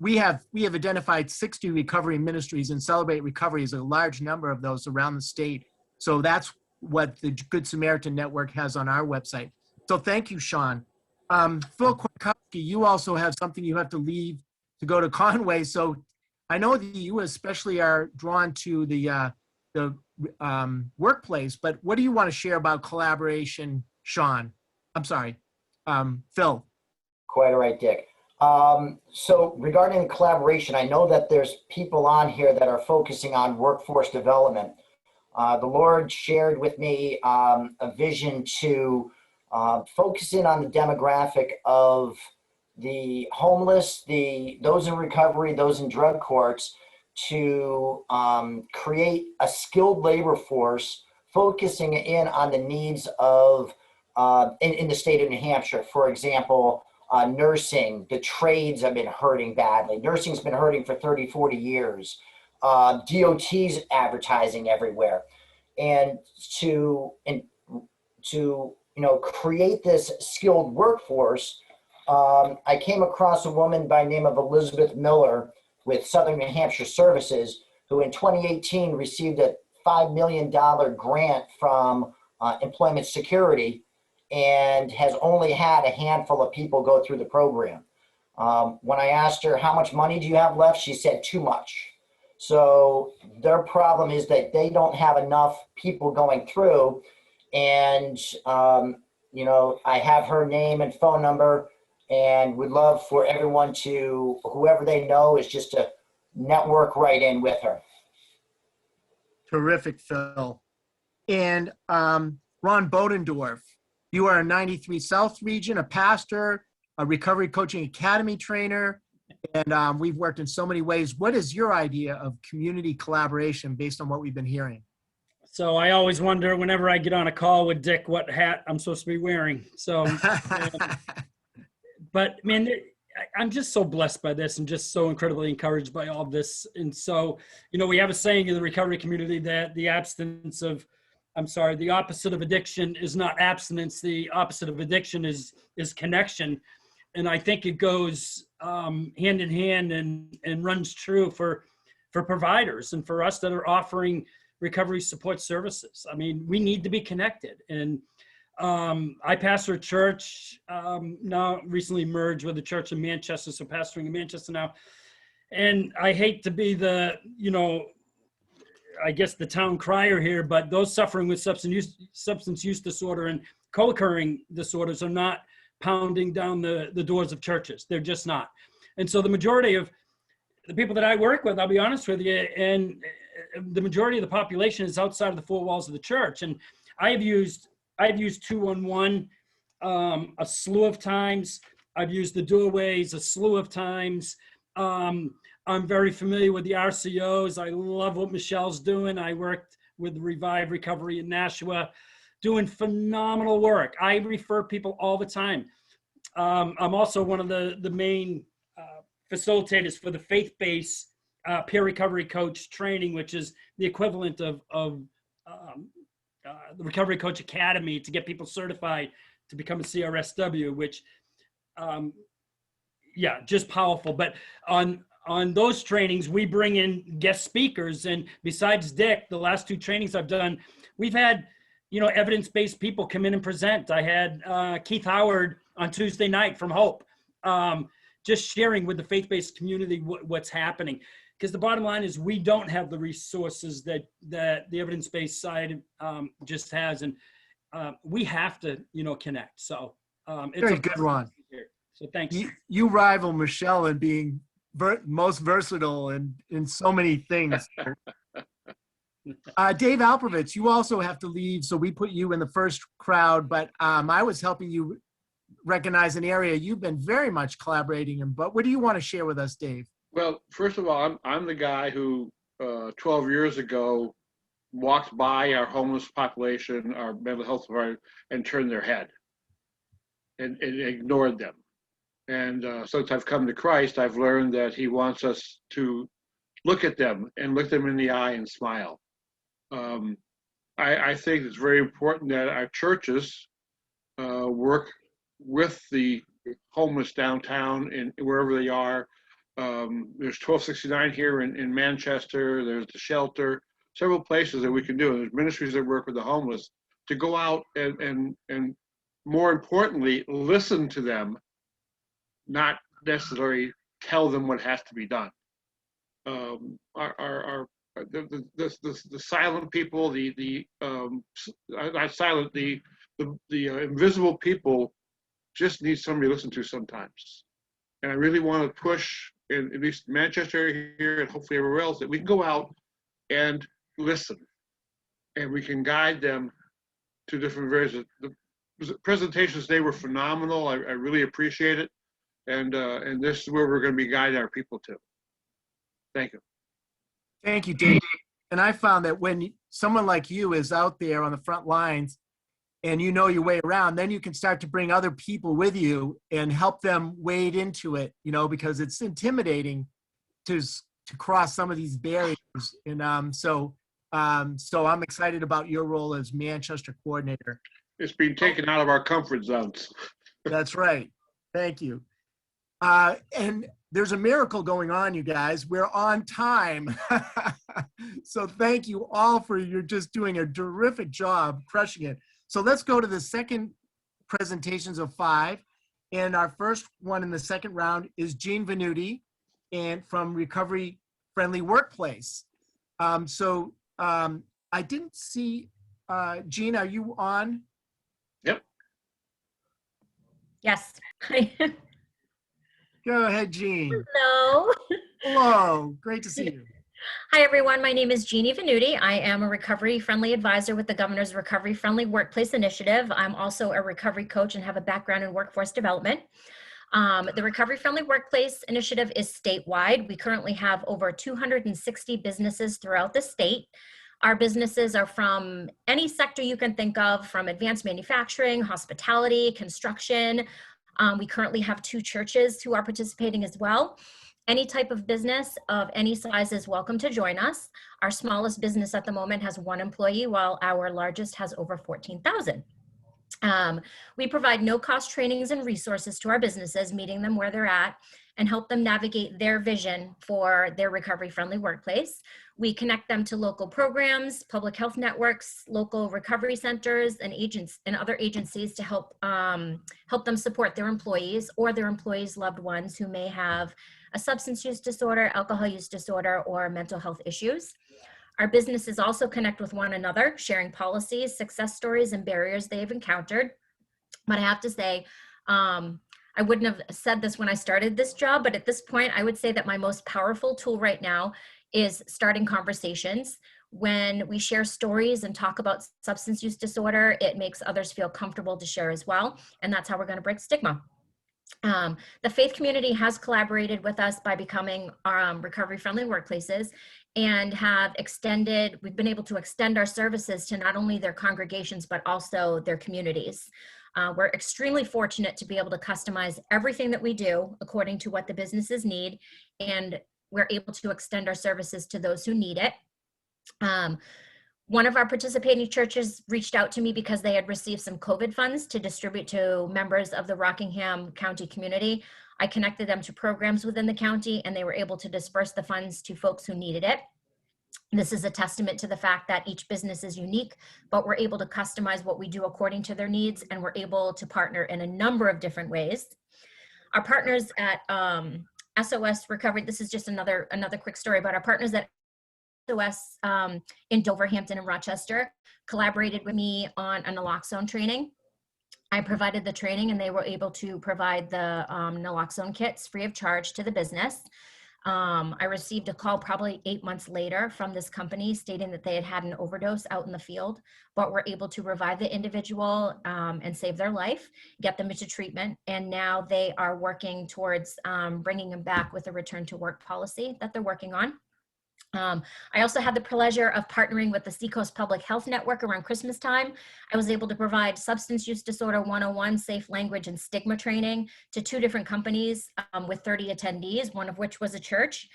we have identified 60 recovery ministries, and Celebrate Recovery is a large number of those around the state. So that's what the Good Samaritan Network has on our website. So thank you, Sean. Phil Kwiatkowski, you also have something you have to leave to go to Conway. So I know that you especially are drawn to the workplace, but what do you want to share about collaboration, Sean? I'm sorry, Phil. Quite all right, Dick. So regarding collaboration, I know that there's people on here that are focusing on workforce development. The Lord shared with me a vision to focus in on the demographic of the homeless, those in recovery, those in drug courts, to create a skilled labor force focusing in on the needs of in the state of New Hampshire. For example, nursing, the trades have been hurting badly. Nursing's been hurting for 30, 40 years. DOT's advertising everywhere. And to create this skilled workforce, I came across a woman by the name of Elizabeth Miller with Southern New Hampshire Services, who in 2018 received a $5 million grant from Employment Security and has only had a handful of people go through the program. When I asked her, how much money do you have left? She said, too much. So their problem is that they don't have enough people going through. And, I have her name and phone number and would love for everyone to, whoever they know, is just to network right in with her. Terrific, Phil. And Ron Bodendorf, you are a 93 South region, a pastor, a recovery coaching academy trainer, and we've worked in so many ways. What is your idea of community collaboration based on what we've been hearing? So I always wonder whenever I get on a call with Dick, what hat I'm supposed to be wearing. So, but man, I'm just so blessed by this and just so incredibly encouraged by all this. And so, we have a saying in the recovery community that the opposite of addiction is not abstinence. The opposite of addiction is connection. And I think it goes hand in hand and runs true for providers and for us that are offering recovery support services. I mean, we need to be connected. And I pastor a church, now recently merged with a church in Manchester, so pastoring in Manchester now. And I hate to be the, I guess the town crier here, but those suffering with substance use disorder and co-occurring disorders are not pounding down the doors of churches. They're just not. And so the majority of the people that I work with, I'll be honest with you, and the majority of the population is outside of the four walls of the church. And I've used 211 a slew of times. I've used the doorways a slew of times. I'm very familiar with the RCOs. I love what Michelle's doing. I worked with Revive Recovery in Nashua, doing phenomenal work. I refer people all the time. I'm also one of the main facilitators for the faith-based peer recovery coach training, which is the equivalent of the Recovery Coach Academy to get people certified to become a CRSW, which, just powerful. But on those trainings, we bring in guest speakers. And besides Dick, the last two trainings I've done, we've had, evidence-based people come in and present. I had Keith Howard on Tuesday night from Hope, just sharing with the faith-based community what's happening. Because the bottom line is we don't have the resources that the evidence-based side just has. And we have to, connect. So it's very good, Ron. So thanks. You rival Michelle in being most versatile in so many things. Dave Alpovich, you also have to leave, so we put you in the first crowd, but I was helping you recognize an area you've been very much collaborating in. But what do you want to share with us, Dave? Well, first of all, I'm the guy who 12 years ago walked by our homeless population, our mental health provider, and turned their head and ignored them. And since I've come to Christ, I've learned that he wants us to look at them and look them in the eye and smile. I think it's very important that our churches work with the homeless downtown and wherever they are. There's 1269 here in Manchester. There's the shelter, several places that we can do. There's ministries that work with the homeless to go out and more importantly, listen to them, not necessarily tell them what has to be done. The silent people, not silent, the invisible people just need somebody to listen to sometimes. And I really want to push, in at least Manchester here and hopefully everywhere else, that we can go out and listen, and we can guide them to different areas. The presentations today were phenomenal. I really appreciate it, and this is where we're going to be guiding our people to. Thank you. Thank you, Dave. And I found that when someone like you is out there on the front lines and you know your way around, then you can start to bring other people with you and help them wade into it, you know, because it's intimidating to cross some of these barriers. And so I'm excited about your role as Manchester coordinator. It's being taken out of our comfort zones. That's right. Thank you. And there's a miracle going on, you guys. We're on time. So thank you all for you're just doing a terrific job crushing it. So let's go to the second presentations of 5. And our first one in the second round is Jean Venuti and from Recovery Friendly Workplace. I didn't see, Jean, are you on? Yep. Yes. Go ahead, Jean. Hello. Hello, great to see you. Hi, everyone. My name is Jeannie Venuti. I am a recovery friendly advisor with the Governor's Recovery Friendly Workplace Initiative. I'm also a recovery coach and have a background in workforce development. The Recovery Friendly Workplace Initiative is statewide. We currently have over 260 businesses throughout the state. Our businesses are from any sector you can think of, from advanced manufacturing, hospitality, construction. We currently have 2 churches who are participating as well. Any type of business of any size is welcome to join us. Our smallest business at the moment has 1 employee, while our largest has over 14,000. We provide no-cost trainings and resources to our businesses, meeting them where they're at, and help them navigate their vision for their recovery-friendly workplace. We connect them to local programs, public health networks, local recovery centers, and agents and other agencies to help them support their employees or their employees' loved ones who may have a substance use disorder, alcohol use disorder, or mental health issues. Our businesses also connect with one another, sharing policies, success stories, and barriers they've encountered. But I have to say, I wouldn't have said this when I started this job, but at this point, I would say that my most powerful tool right now is starting conversations. When we share stories and talk about substance use disorder, it makes others feel comfortable to share as well. And that's how we're going to break stigma. The faith community has collaborated with us by becoming recovery-friendly workplaces and we've been able to extend our services to not only their congregations, but also their communities. We're extremely fortunate to be able to customize everything that we do according to what the businesses need, and we're able to extend our services to those who need it. One of our participating churches reached out to me because they had received some COVID funds to distribute to members of the Rockingham County community. I connected them to programs within the county, and they were able to disperse the funds to folks who needed it. This is a testament to the fact that each business is unique, but we're able to customize what we do according to their needs, and we're able to partner in a number of different ways. Our partners at SOS Recovery, this is just another quick story about our partners at SOS in Doverhampton and Rochester collaborated with me on a naloxone training. I provided the training, and they were able to provide the naloxone kits free of charge to the business. I received a call probably 8 months later from this company stating that they had had an overdose out in the field, but were able to revive the individual and save their life, get them into treatment. And now they are working towards bringing them back with a return to work policy that they're working on. I also had the pleasure of partnering with the Seacoast Public Health Network around Christmas time. I was able to provide substance use disorder 101 safe language and stigma training to 2 different companies with 30 attendees, one of which was a church.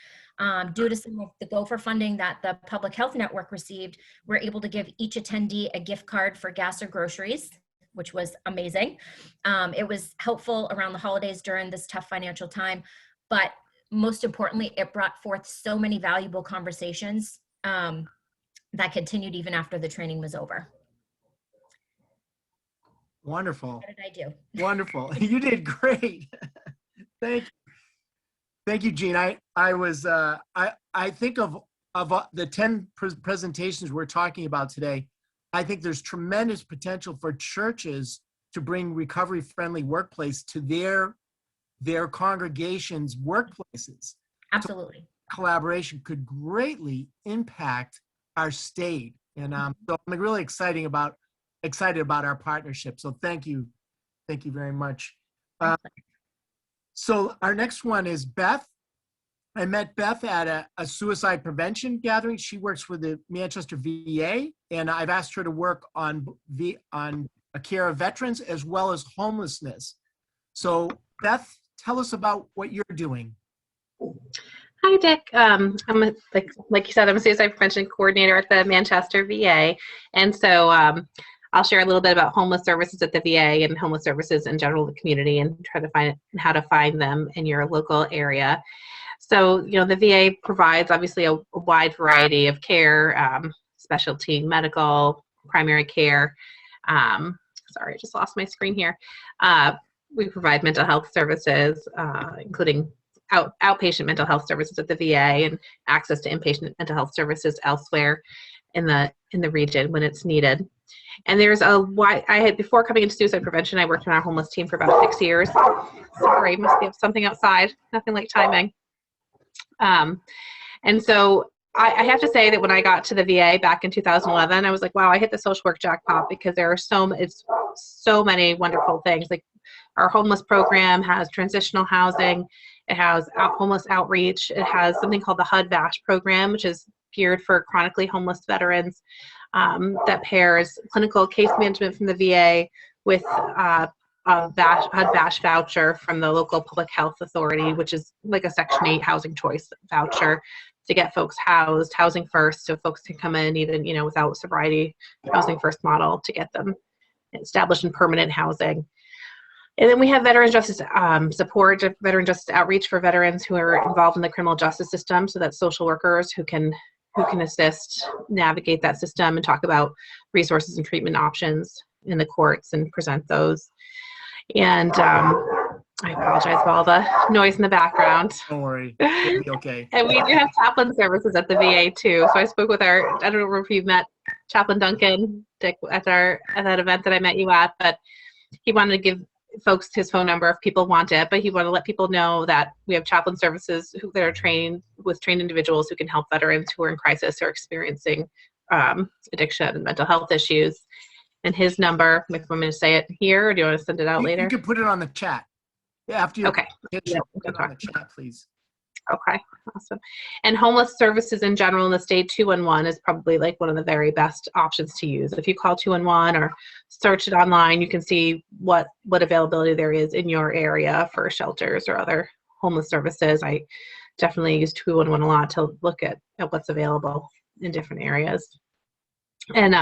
Due to some of the gopher funding that the Public Health Network received, we're able to give each attendee a gift card for gas or groceries, which was amazing. It was helpful around the holidays during this tough financial time, but most importantly, it brought forth so many valuable conversations that continued even after the training was over. Wonderful. What did I do? Wonderful. You did great. Thank you. Thank you, Jean. I think of the 10 presentations we're talking about today, I think there's tremendous potential for churches to bring recovery-friendly workplace to their congregations' workplaces. Absolutely. So collaboration could greatly impact our state. And so I'm really excited about our partnership. So thank you. Thank you very much. So our next one is Beth I met Beth at a suicide prevention gathering. She works with the Manchester VA, and I've asked her to work on a care of veterans as well as homelessness. So Beth, tell us about what you're doing. Hi, Dick. Like you said, I'm a suicide prevention coordinator at the Manchester VA. And so I'll share a little bit about homeless services at the VA and homeless services in general in the community and try to find how to find them in your local area. So, the VA provides obviously a wide variety of care, specialty medical, primary care. Sorry, I just lost my screen here. We provide mental health services, including outpatient mental health services at the VA and access to inpatient mental health services elsewhere in the region when it's needed. And there's before coming into suicide prevention, I worked on our homeless team for about 6 years. Sorry, must be something outside. Nothing like timing. And so I have to say that when I got to the VA back in 2011, I was like, wow, I hit the social work jackpot because there are so many wonderful things. Like our homeless program has transitional housing. It has homeless outreach. It has something called the HUD-VASH program, which is geared for chronically homeless veterans, that pairs clinical case management from the VA with a HUD-VASH voucher from the local public health authority, which is like a Section 8 housing choice voucher to get folks housed, housing first, so folks can come in even, without sobriety, housing first model to get them established in permanent housing. And then we have veteran justice support, veteran justice outreach for veterans who are involved in the criminal justice system. So that's social workers who can assist navigate that system and talk about resources and treatment options in the courts and present those. And I apologize for all the noise in the background. Don't worry, it'll be okay. And we do have chaplain services at the VA too. So I spoke with I don't know if you've met Chaplain Duncan, Dick, at that event that I met you at, but he wanted to give folks his phone number if people want it, but he wanted to let people know that we have chaplain services that are trained individuals who can help veterans who are in crisis or experiencing addiction and mental health issues. And his number, if I'm going to say it here, or do you want to send it out later? You can put it on the chat. Yeah, after you okay. Put it on the chat, please. Okay, awesome. And homeless services in general in the state, 211 is probably like one of the very best options to use. If you call 211 or search it online, you can see what availability there is in your area for shelters or other homeless services. I definitely use 211 a lot to look at what's available in different areas. And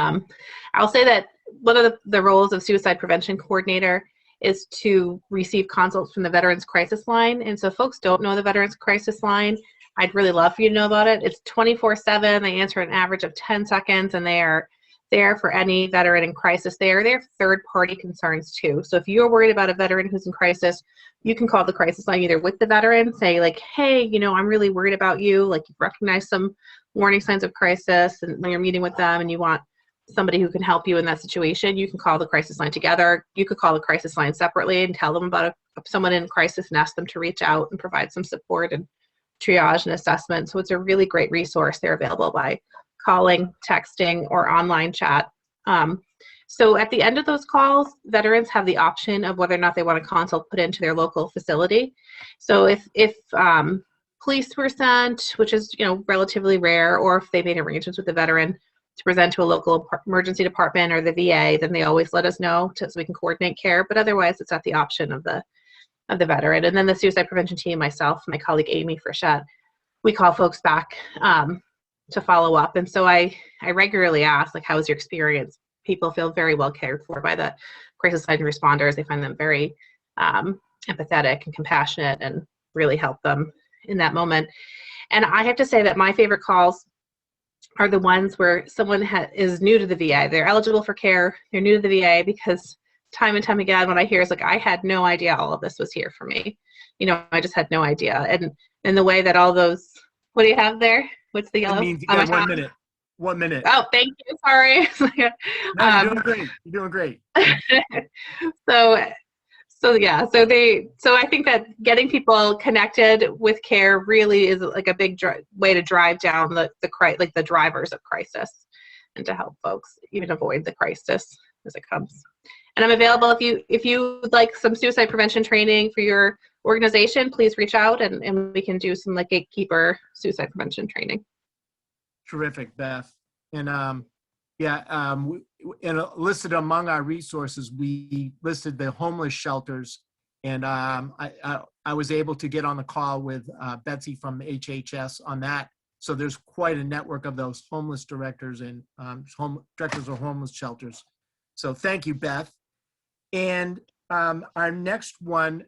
I'll say that one of the roles of suicide prevention coordinator is to receive consults from the Veterans Crisis Line. And so if folks don't know the Veterans Crisis Line, I'd really love for you to know about it. It's 24/7. They answer an average of 10 seconds, and they are there for any veteran in crisis. They are there for third-party concerns too. So if you're worried about a veteran who's in crisis, you can call the crisis line either with the veteran, say like, hey, I'm really worried about you. Like you've recognized some warning signs of crisis, and when you're meeting with them and you want somebody who can help you in that situation, you can call the crisis line together. You could call the crisis line separately and tell them about someone in crisis and ask them to reach out and provide some support and triage and assessment. So it's a really great resource. They're available by calling, texting, or online chat. So at the end of those calls, veterans have the option of whether or not they want a consult put into their local facility. So if police were sent, which is relatively rare, or if they made arrangements with the veteran to present to a local emergency department or the VA, then they always let us know so we can coordinate care. But otherwise, it's at the option of the veteran. And then the suicide prevention team, myself, my colleague Amy Frechette, we call folks back to follow up. And so I regularly ask, like, how was your experience? People feel very well cared for by the crisis line responders. They find them very empathetic and compassionate and really help them in that moment. And I have to say that my favorite calls are the ones where someone is new to the VA. They're eligible for care. They're new to the VA because time and time again, what I hear is like, I had no idea all of this was here for me. I just had no idea. And the way that all those, what do you have there? What's the yellow? 1 minute. 1 minute. Oh, thank you. Sorry. No, you're doing great. You're doing great. So I think that getting people connected with care really is like a big way to drive down the drivers of crisis and to help folks even avoid the crisis as it comes. And I'm available if you would like some suicide prevention training for your organization, please reach out and we can do some like gatekeeper suicide prevention training. Terrific, Beth. And listed among our resources, we listed the homeless shelters. And I was able to get on the call with Betsy from HHS on that. So there's quite a network of those homeless directors and directors of homeless shelters. So thank you, Beth. And our next one,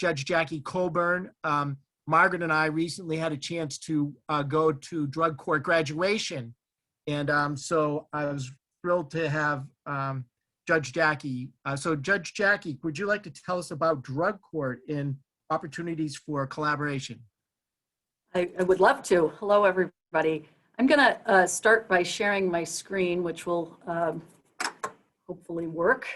Judge Jackie Colburn. Margaret and I recently had a chance to go to drug court graduation. And so I was thrilled to have Judge Jackie. So Judge Jackie, would you like to tell us about drug court and opportunities for collaboration? I would love to. Hello, everybody. I'm going to start by sharing my screen, which will hopefully work.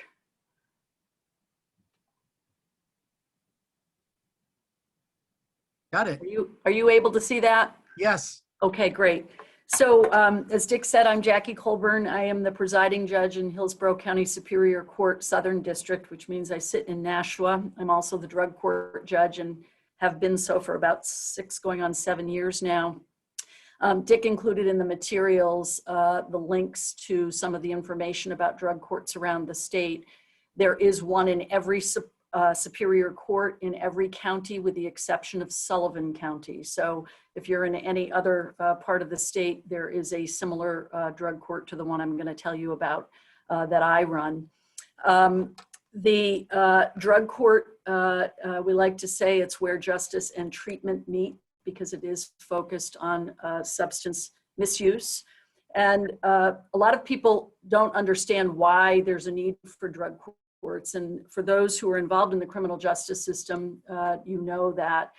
Got it. Are you able to see that? Yes. Okay, great. So as Dick said, I'm Jackie Colburn. I am the presiding judge in Hillsborough County Superior Court Southern District, which means I sit in Nashua. I'm also the drug court judge and have been so for about 6 going on 7 years now. Dick included in the materials the links to some of the information about drug courts around the state. There is one in every Superior Court in every county with the exception of Sullivan County. So if you're in any other part of the state, there is a similar drug court to the one I'm going to tell you about that I run. The drug court, we like to say it's where justice and treatment meet because it is focused on substance misuse. And a lot of people don't understand why there's a need for drug courts. And for those who are involved in the criminal justice system, you know that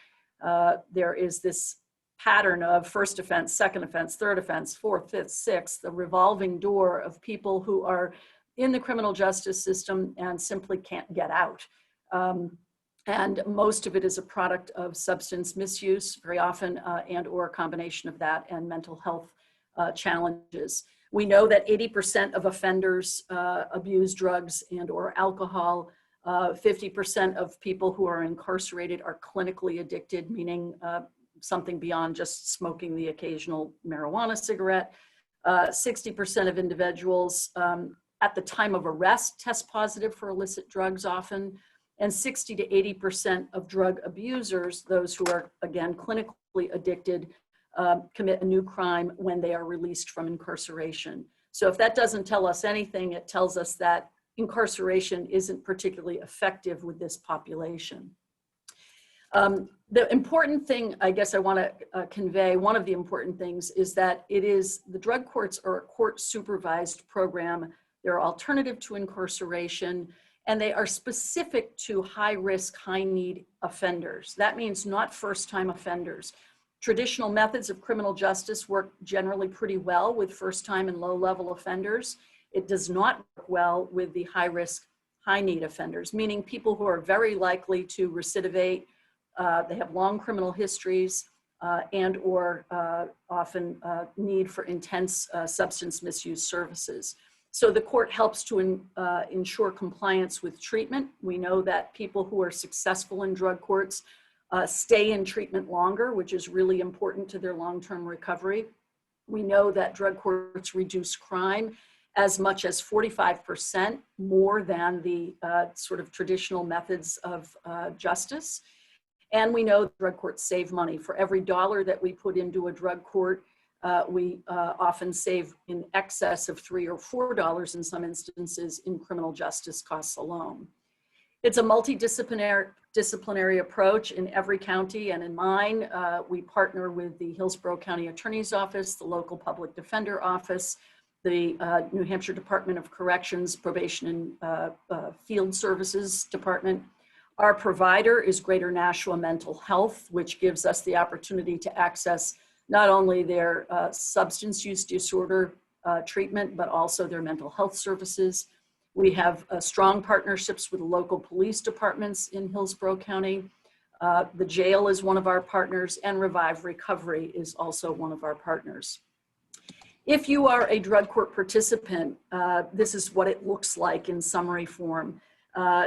there is this pattern of first offense, second offense, third offense, fourth, fifth, sixth, the revolving door of people who are in the criminal justice system and simply can't get out. And most of it is a product of substance misuse, very often, and or a combination of that and mental health challenges. We know that 80% of offenders abuse drugs and or alcohol. 50% of people who are incarcerated are clinically addicted, meaning something beyond just smoking the occasional marijuana cigarette. 60% of individuals at the time of arrest test positive for illicit drugs often. And 60 to 80% of drug abusers, those who are, again, clinically addicted, commit a new crime when they are released from incarceration. So if that doesn't tell us anything, it tells us that incarceration isn't particularly effective with this population. The important thing, I guess I want to convey, one of the important things is that the drug courts are a court supervised program. They're alternative to incarceration, and they are specific to high risk, high need offenders. That means not first time offenders. Traditional methods of criminal justice work generally pretty well with first time and low level offenders. It does not work well with the high risk, high need offenders, meaning people who are very likely to recidivate, they have long criminal histories, and or often need for intense substance misuse services. So the court helps to ensure compliance with treatment. We know that people who are successful in drug courts stay in treatment longer, which is really important to their long-term recovery. We know that drug courts reduce crime as much as 45% more than the sort of traditional methods of justice. And we know drug courts save money. For every dollar that we put into a drug court, we often save in excess of $3 or $4 in some instances in criminal justice costs alone. It's a multidisciplinary approach in every county, and in mine, we partner with the Hillsborough County Attorney's Office, the local public defender office, the New Hampshire Department of Corrections, Probation and Field Services Department. Our provider is Greater Nashua Mental Health, which gives us the opportunity to access not only their substance use disorder treatment, but also their mental health services. We have strong partnerships with local police departments in Hillsborough County. The jail is one of our partners, and Revive Recovery is also one of our partners. If you are a drug court participant, this is what it looks like in summary form.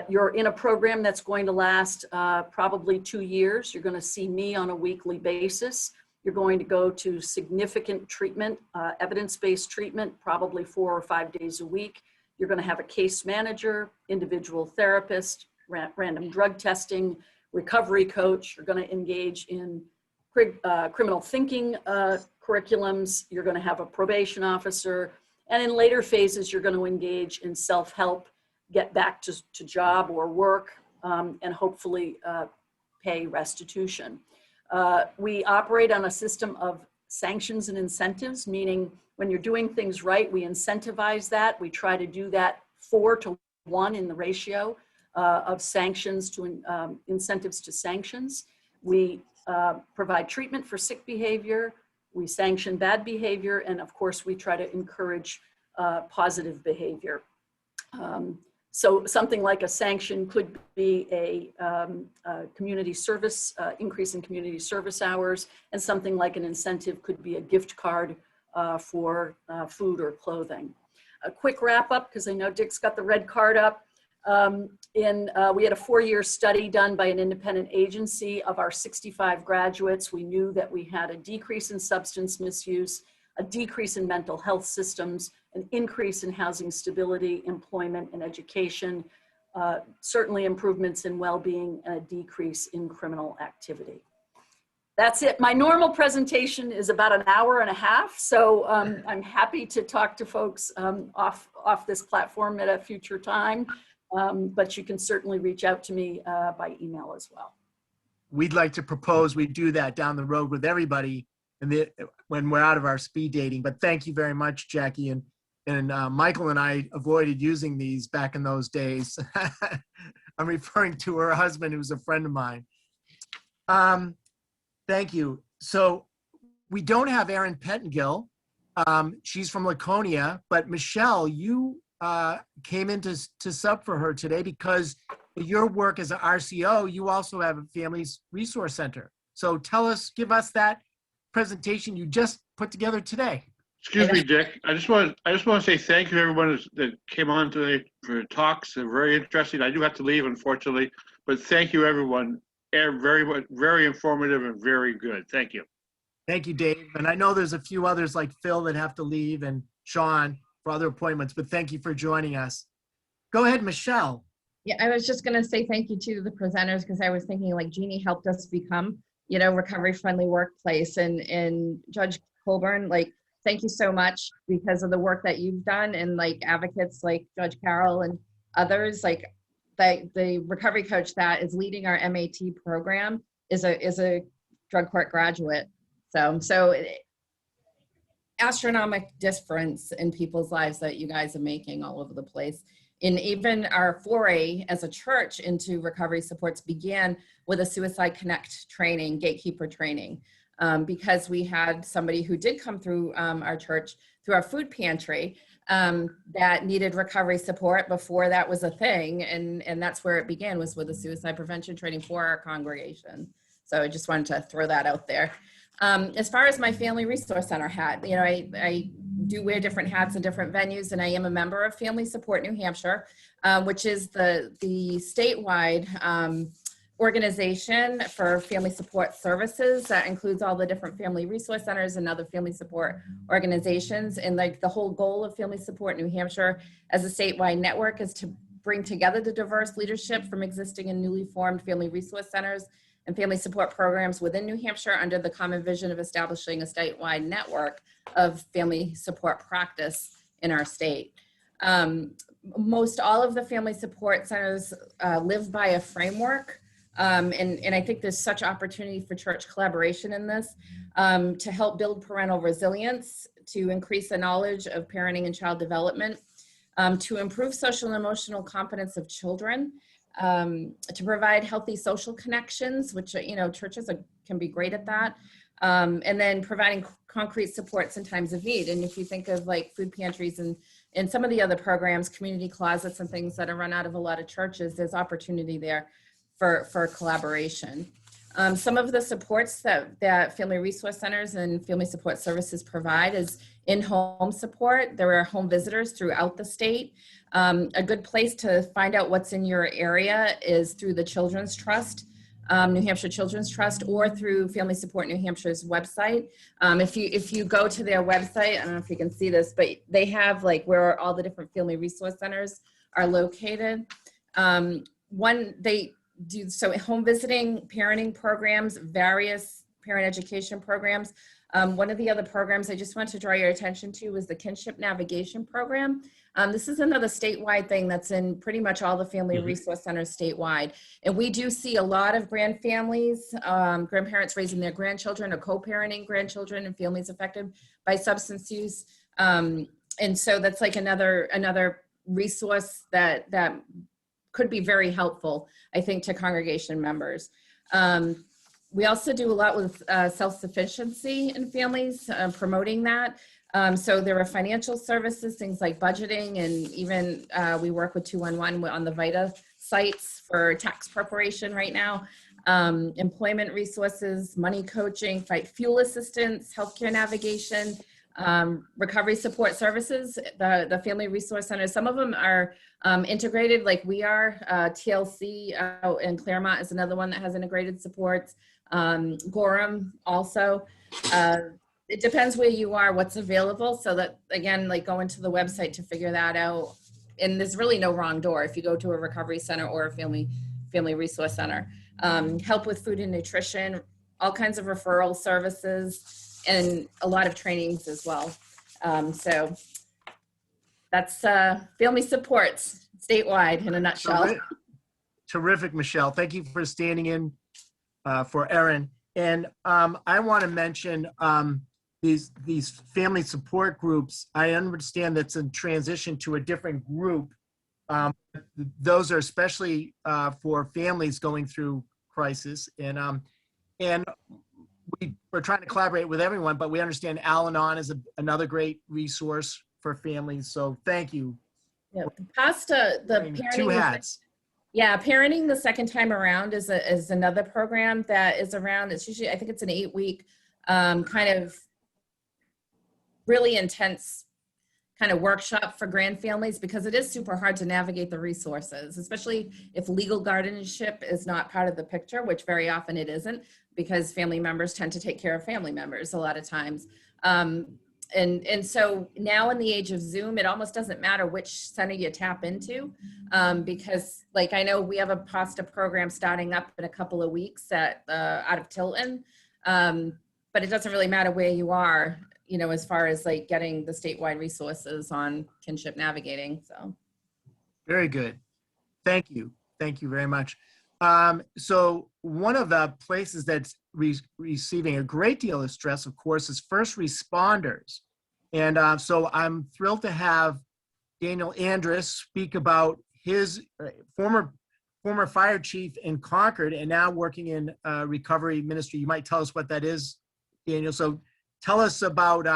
You're in a program that's going to last probably 2 years. You're going to see me on a weekly basis. You're going to go to significant treatment, evidence-based treatment, probably 4 or 5 days a week. You're going to have a case manager, individual therapist, random drug testing, recovery coach. You're going to engage in criminal thinking curriculums. You're going to have a probation officer. And in later phases, you're going to engage in self-help, get back to job or work, and hopefully pay restitution. We operate on a system of sanctions and incentives, meaning when you're doing things right, we incentivize that. We try to do that 4 to 1 in the ratio of sanctions to incentives to sanctions. We provide treatment for sick behavior. We sanction bad behavior. And of course, we try to encourage positive behavior. So something like a sanction could be a community service, increase in community service hours, and something like an incentive could be a gift card for food or clothing. A quick wrap up, because I know Dick's got the red card up. We had a 4-year study done by an independent agency of our 65 graduates. We knew that we had a decrease in substance misuse, a decrease in mental health systems, an increase in housing stability, employment, and education, certainly improvements in well-being, and a decrease in criminal activity. That's it. My normal presentation is about an hour and a half, so I'm happy to talk to folks off this platform at a future time, but you can certainly reach out to me by email as well. We'd like to propose we do that down the road with everybody when we're out of our speed dating. But thank you very much, Jackie. And Michael and I avoided using these back in those days. I'm referring to her husband, who's a friend of mine. Thank you. So we don't have Erin Pettengill. She's from Laconia, but Michelle, you came in to sub for her today because your work as an RCO, you also have a Families Resource Center. So give us that presentation you just put together today. Excuse me, Dick. I just want to say thank you to everyone that came on today for talks. They're very interesting. I do have to leave, unfortunately, but thank you, everyone. Very informative and very good. Thank you. Thank you, Dave. And I know there's a few others like Phil that have to leave and Sean for other appointments, but thank you for joining us. Go ahead, Michelle. Yeah, I was just going to say thank you to the presenters, because I was thinking like Jeannie helped us become, recovery friendly workplace, and Judge Colburn, like, thank you so much because of the work that you've done, and like advocates like Judge Carroll and others, like the recovery coach that is leading our MAT program is a drug court graduate. So astronomical difference in people's lives that you guys are making all over the place. And even our foray as a church into recovery supports began with a Suicide Connect training, gatekeeper training, because we had somebody who did come through our church, through our food pantry, that needed recovery support before that was a thing. And that's where it began, was with a suicide prevention training for our congregation. So I just wanted to throw that out there. As far as my Family Resource Center hat, I do wear different hats in different venues, and I am a member of Family Support New Hampshire, which is the statewide organization for family support services that includes all the different family resource centers and other family support organizations. And like the whole goal of Family Support New Hampshire as a statewide network is to bring together the diverse leadership from existing and newly formed family resource centers and family support programs within New Hampshire under the common vision of establishing a statewide network of family support practice in our state. Most all of the family support centers live by a framework, and I think there's such opportunity for church collaboration in this to help build parental resilience, to increase the knowledge of parenting and child development, to improve social and emotional competence of children, to provide healthy social connections, which, churches can be great at that. And then providing concrete supports in times of need. And if you think of like food pantries and some of the other programs, community closets and things that are run out of a lot of churches, there's opportunity there for collaboration. Some of the supports that Family Resource Centers and Family Support Services provide is in-home support. There are home visitors throughout the state. A good place to find out what's in your area is through the Children's Trust, New Hampshire Children's Trust, or through Family Support New Hampshire's website. If you go to their website, I don't know if you can see this, but they have like where all the different Family Resource Centers are located. They do so home visiting, parenting programs, various parent education programs. One of the other programs I just want to draw your attention to was the Kinship Navigation Program. This is another statewide thing that's in pretty much all the Family Resource Centers statewide. And we do see a lot of grandparents raising their grandchildren or co-parenting grandchildren and families affected by substance use. And so that's like another resource that could be very helpful, I think, to congregation members. We also do a lot with self-sufficiency in families, promoting that. So there are financial services, things like budgeting, and even we work with 211 on the VITA sites for tax preparation right now. Employment resources, money coaching, fuel assistance, healthcare navigation, recovery support services, the Family Resource Center. Some of them are integrated like we are. TLC out in Claremont is another one that has integrated supports. Gorham also. It depends where you are, what's available. So that, again, like go into the website to figure that out. And there's really no wrong door if you go to a recovery center or a family resource center. Help with food and nutrition, all kinds of referral services, and a lot of trainings as well. So that's family supports statewide in a nutshell. Terrific, Michelle. Thank you for standing in for Erin. And I want to mention these family support groups. I understand that's in transition to a different group. Those are especially for families going through crisis. And we're trying to collaborate with everyone, but we understand Al-Anon is another great resource for families. So thank you. Yeah, past the parenting. Two hats. Yeah, parenting the second time around is another program that is around. It's usually, I think it's an 8-week kind of really intense kind of workshop for grand families, because it is super hard to navigate the resources, especially if legal guardianship is not part of the picture, which very often it isn't, because family members tend to take care of family members a lot of times. And so now in the age of Zoom, it almost doesn't matter which center you tap into, because like I know we have a pasta program starting up in a couple of weeks at out of Tilton, but it doesn't really matter where you are, you know, as far as like getting the statewide resources on kinship navigating. So very good. Thank you. Thank you very much. So one of the places that's receiving a great deal of stress, of course, is first responders. And so I'm thrilled to have Daniel Andrus speak about his former fire chief in Concord and now working in recovery ministry. You might tell us what that is, Daniel. So tell us about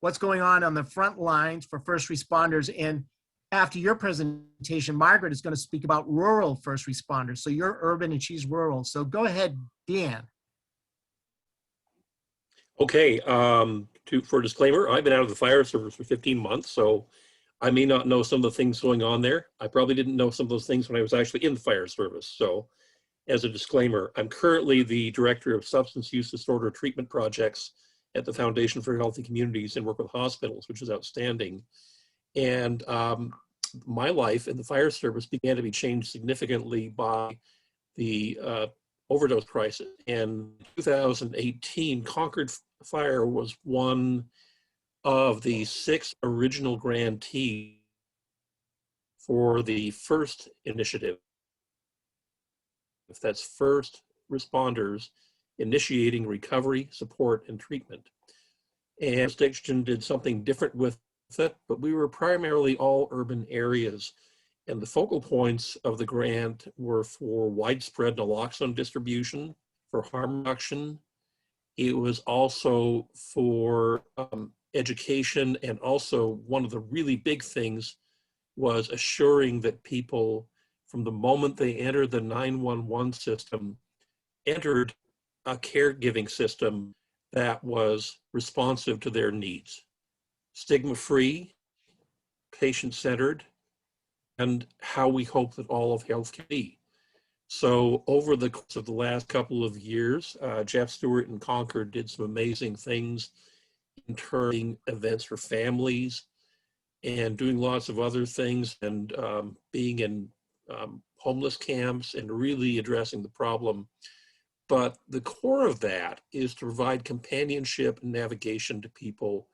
what's going on the front lines for first responders. And after your presentation, Margaret is going to speak about rural first responders. So you're urban and she's rural. So go ahead, Dan. Okay, for disclaimer, I've been out of the fire service for 15 months, so I may not know some of the things going on there. I probably didn't know some of those things when I was actually in the fire service. So as a disclaimer, I'm currently the director of substance use disorder treatment projects at the Foundation for Healthy Communities and work with hospitals, which is outstanding. And my life in the fire service began to be changed significantly by the overdose crisis. In 2018, Concord Fire was one of the 6 original grantees for the first initiative. That's first responders initiating recovery, support, and treatment. And jurisdiction did something different with it, but we were primarily all urban areas. And the focal points of the grant were for widespread naloxone distribution, for harm reduction. It was also for education, and also one of the really big things was assuring that people, from the moment they entered the 911 system, entered a caregiving system that was responsive to their needs, stigma-free, patient-centered, and how we hope that all of health can be. So over the course of the last couple of years, Jeff Stewart and Concord did some amazing things in terms of events for families and doing lots of other things, and being in homeless camps and really addressing the problem. But the core of that is to provide companionship and navigation to people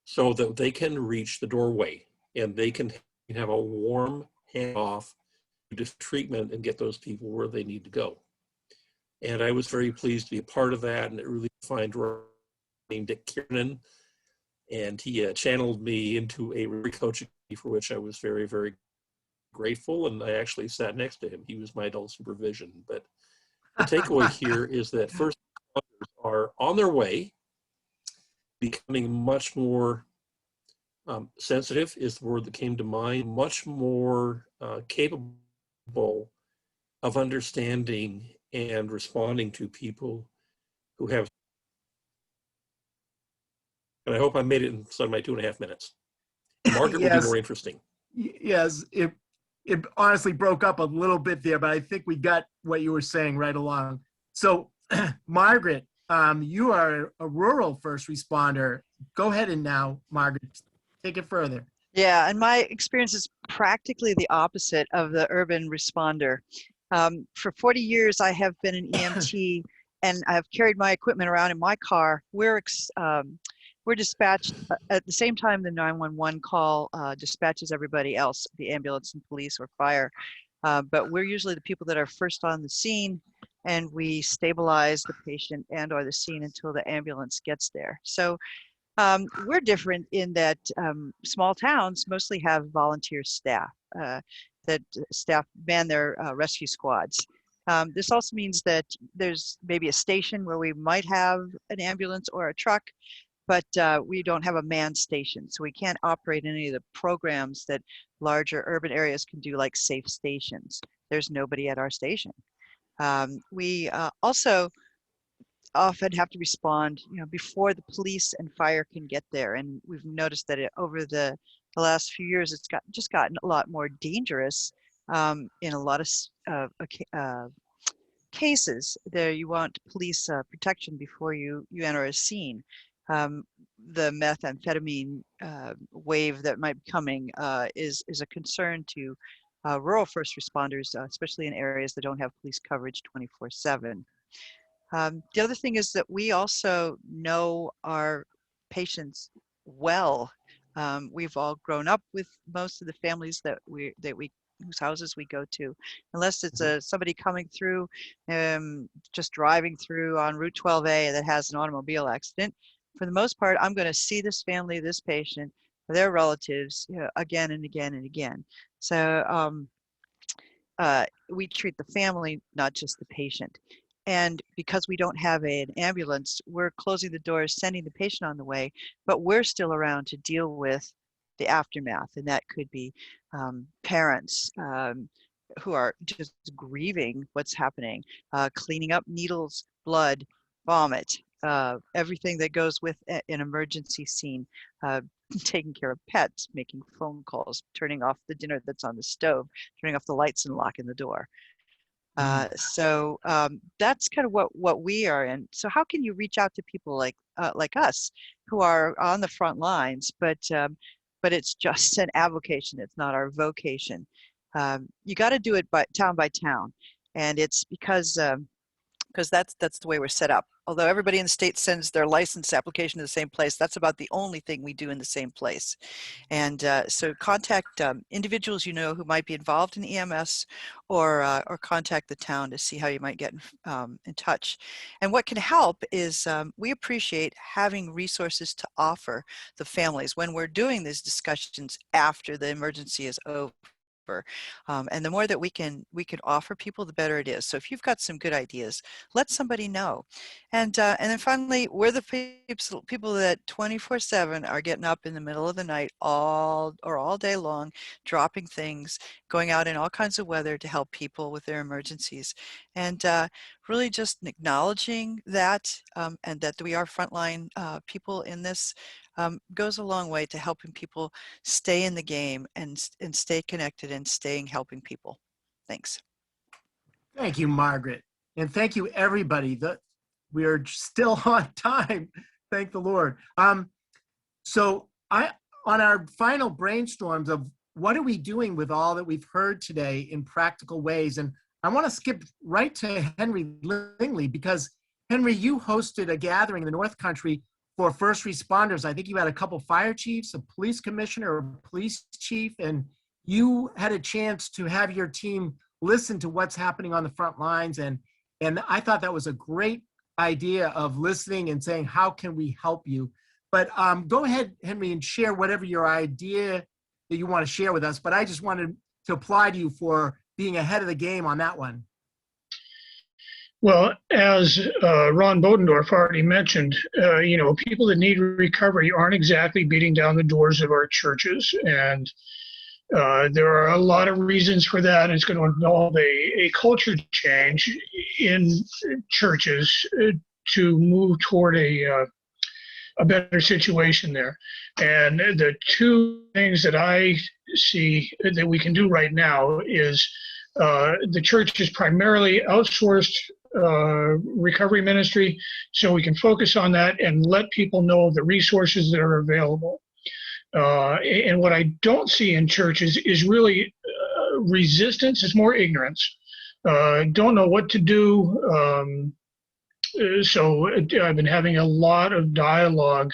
so that they can reach the doorway and they can have a warm handoff to treatment and get those people where they need to go. And I was very pleased to be a part of that, and it really defined named Dick Kiernan, and he channeled me into a coaching for which I was very, very grateful, and I actually sat next to him. He was my adult supervision. But the takeaway here is that first responders are on their way, becoming much more sensitive is the word that came to mind, much more capable of understanding and responding to people who have. And I hope I made it inside my 2.5 minutes. Margaret will be more interesting. Yes, it honestly broke up a little bit there, but I think we got what you were saying right along. So, Margaret, you are a rural first responder. Go ahead and now, Margaret, take it further. Yeah, and my experience is practically the opposite of the urban responder. For 40 years, I have been an EMT, and I've carried my equipment around in my car. We're dispatched at the same time the 911 call dispatches everybody else, the ambulance and police or fire. But we're usually the people that are first on the scene, and we stabilize the patient and or the scene until the ambulance gets there. So we're different in that small towns mostly have volunteer staff that staff man their rescue squads. This also means that there's maybe a station where we might have an ambulance or a truck, but we don't have a manned station. So we can't operate any of the programs that larger urban areas can do, like safe stations. There's nobody at our station. We also often have to respond, before the police and fire can get there. And we've noticed that over the last few years, it's just gotten a lot more dangerous in a lot of cases. There, you want police protection before you enter a scene. The methamphetamine wave that might be coming is a concern to rural first responders, especially in areas that don't have police coverage 24/7. The other thing is that we also know our patients well. We've all grown up with most of the families whose houses we go to, unless it's somebody coming through, just driving through on Route 12A that has an automobile accident. For the most part, I'm going to see this family, this patient, their relatives, again and again and again. So we treat the family, not just the patient. And because we don't have an ambulance, we're closing the doors, sending the patient on the way, but we're still around to deal with the aftermath. And that could be parents who are just grieving what's happening, cleaning up needles, blood, vomit, everything that goes with an emergency scene, taking care of pets, making phone calls, turning off the dinner that's on the stove, turning off the lights and locking the door. So that's kind of what we are in. So how can you reach out to people like us who are on the front lines, but it's just an avocation. It's not our vocation. You got to do it by town, and it's because that's the way we're set up. Although everybody in the state sends their license application to the same place, that's about the only thing we do in the same place. And so contact individuals who might be involved in EMS, or contact the town to see how you might get in touch. And what can help is we appreciate having resources to offer the families when we're doing these discussions after the emergency is over. deeper. And the more that we can offer people, the better it is. So if you've got some good ideas, let somebody know. And then finally, we're the people that 24/7 are getting up in the middle of the night all day long, dropping things, going out in all kinds of weather to help people with their emergencies. And really just acknowledging that and that we are frontline people in this goes a long way to helping people stay in the game and stay connected and staying helping people. Thanks. Thank you, Margaret. And thank you, everybody. We are still on time. Thank the Lord. So on our final brainstorms of what are we doing with all that we've heard today in practical ways, and I want to skip right to Henry Lingley, because Henry, you hosted a gathering in the North Country for first responders. I think you had a couple fire chiefs, a police commissioner, a police chief, and you had a chance to have your team listen to what's happening on the front lines. And I thought that was a great idea of listening and saying, how can we help you? But go ahead, Henry, and share whatever your idea that you want to share with us. But I just wanted to applaud you for being ahead of the game on that one. Well, as Ron Bodendorf already mentioned, people that need recovery aren't exactly beating down the doors of our churches. And there are a lot of reasons for that. It's going to involve a culture change in churches to move toward a better situation there. And the two things that I see that we can do right now is the church is primarily outsourced recovery ministry, so we can focus on that and let people know of the resources that are available. And what I don't see in churches is really resistance. It's more ignorance. Don't know what to do. So I've been having a lot of dialogue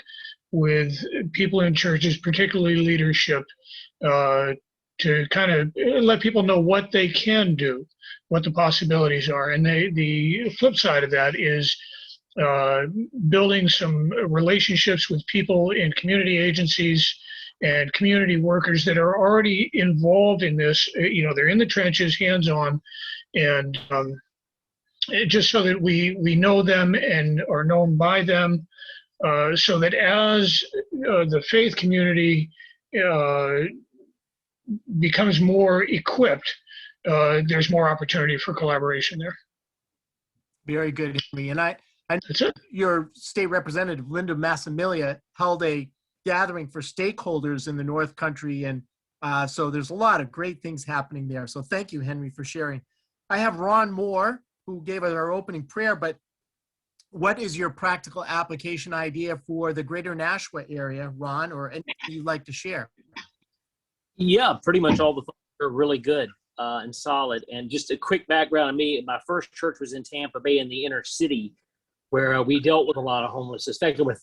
with people in churches, particularly leadership, to kind of let people know what they can do, what the possibilities are. And the flip side of that is building some relationships with people in community agencies and community workers that are already involved in this. They're in the trenches, hands-on, and just so that we know them and are known by them, so that as the faith community becomes more equipped, there's more opportunity for collaboration there. Very good, Henry. And your state representative, Linda Massimilia, held a gathering for stakeholders in the North Country. And so there's a lot of great things happening there. So thank you, Henry, for sharing. I have Ron Moore, who gave us our opening prayer, but what is your practical application idea for the greater Nashua area, Ron, or anything you'd like to share? Yeah, pretty much all the things are really good and solid. And just a quick background on me, my first church was in Tampa Bay in the inner city, where we dealt with a lot of homelessness. In fact, there were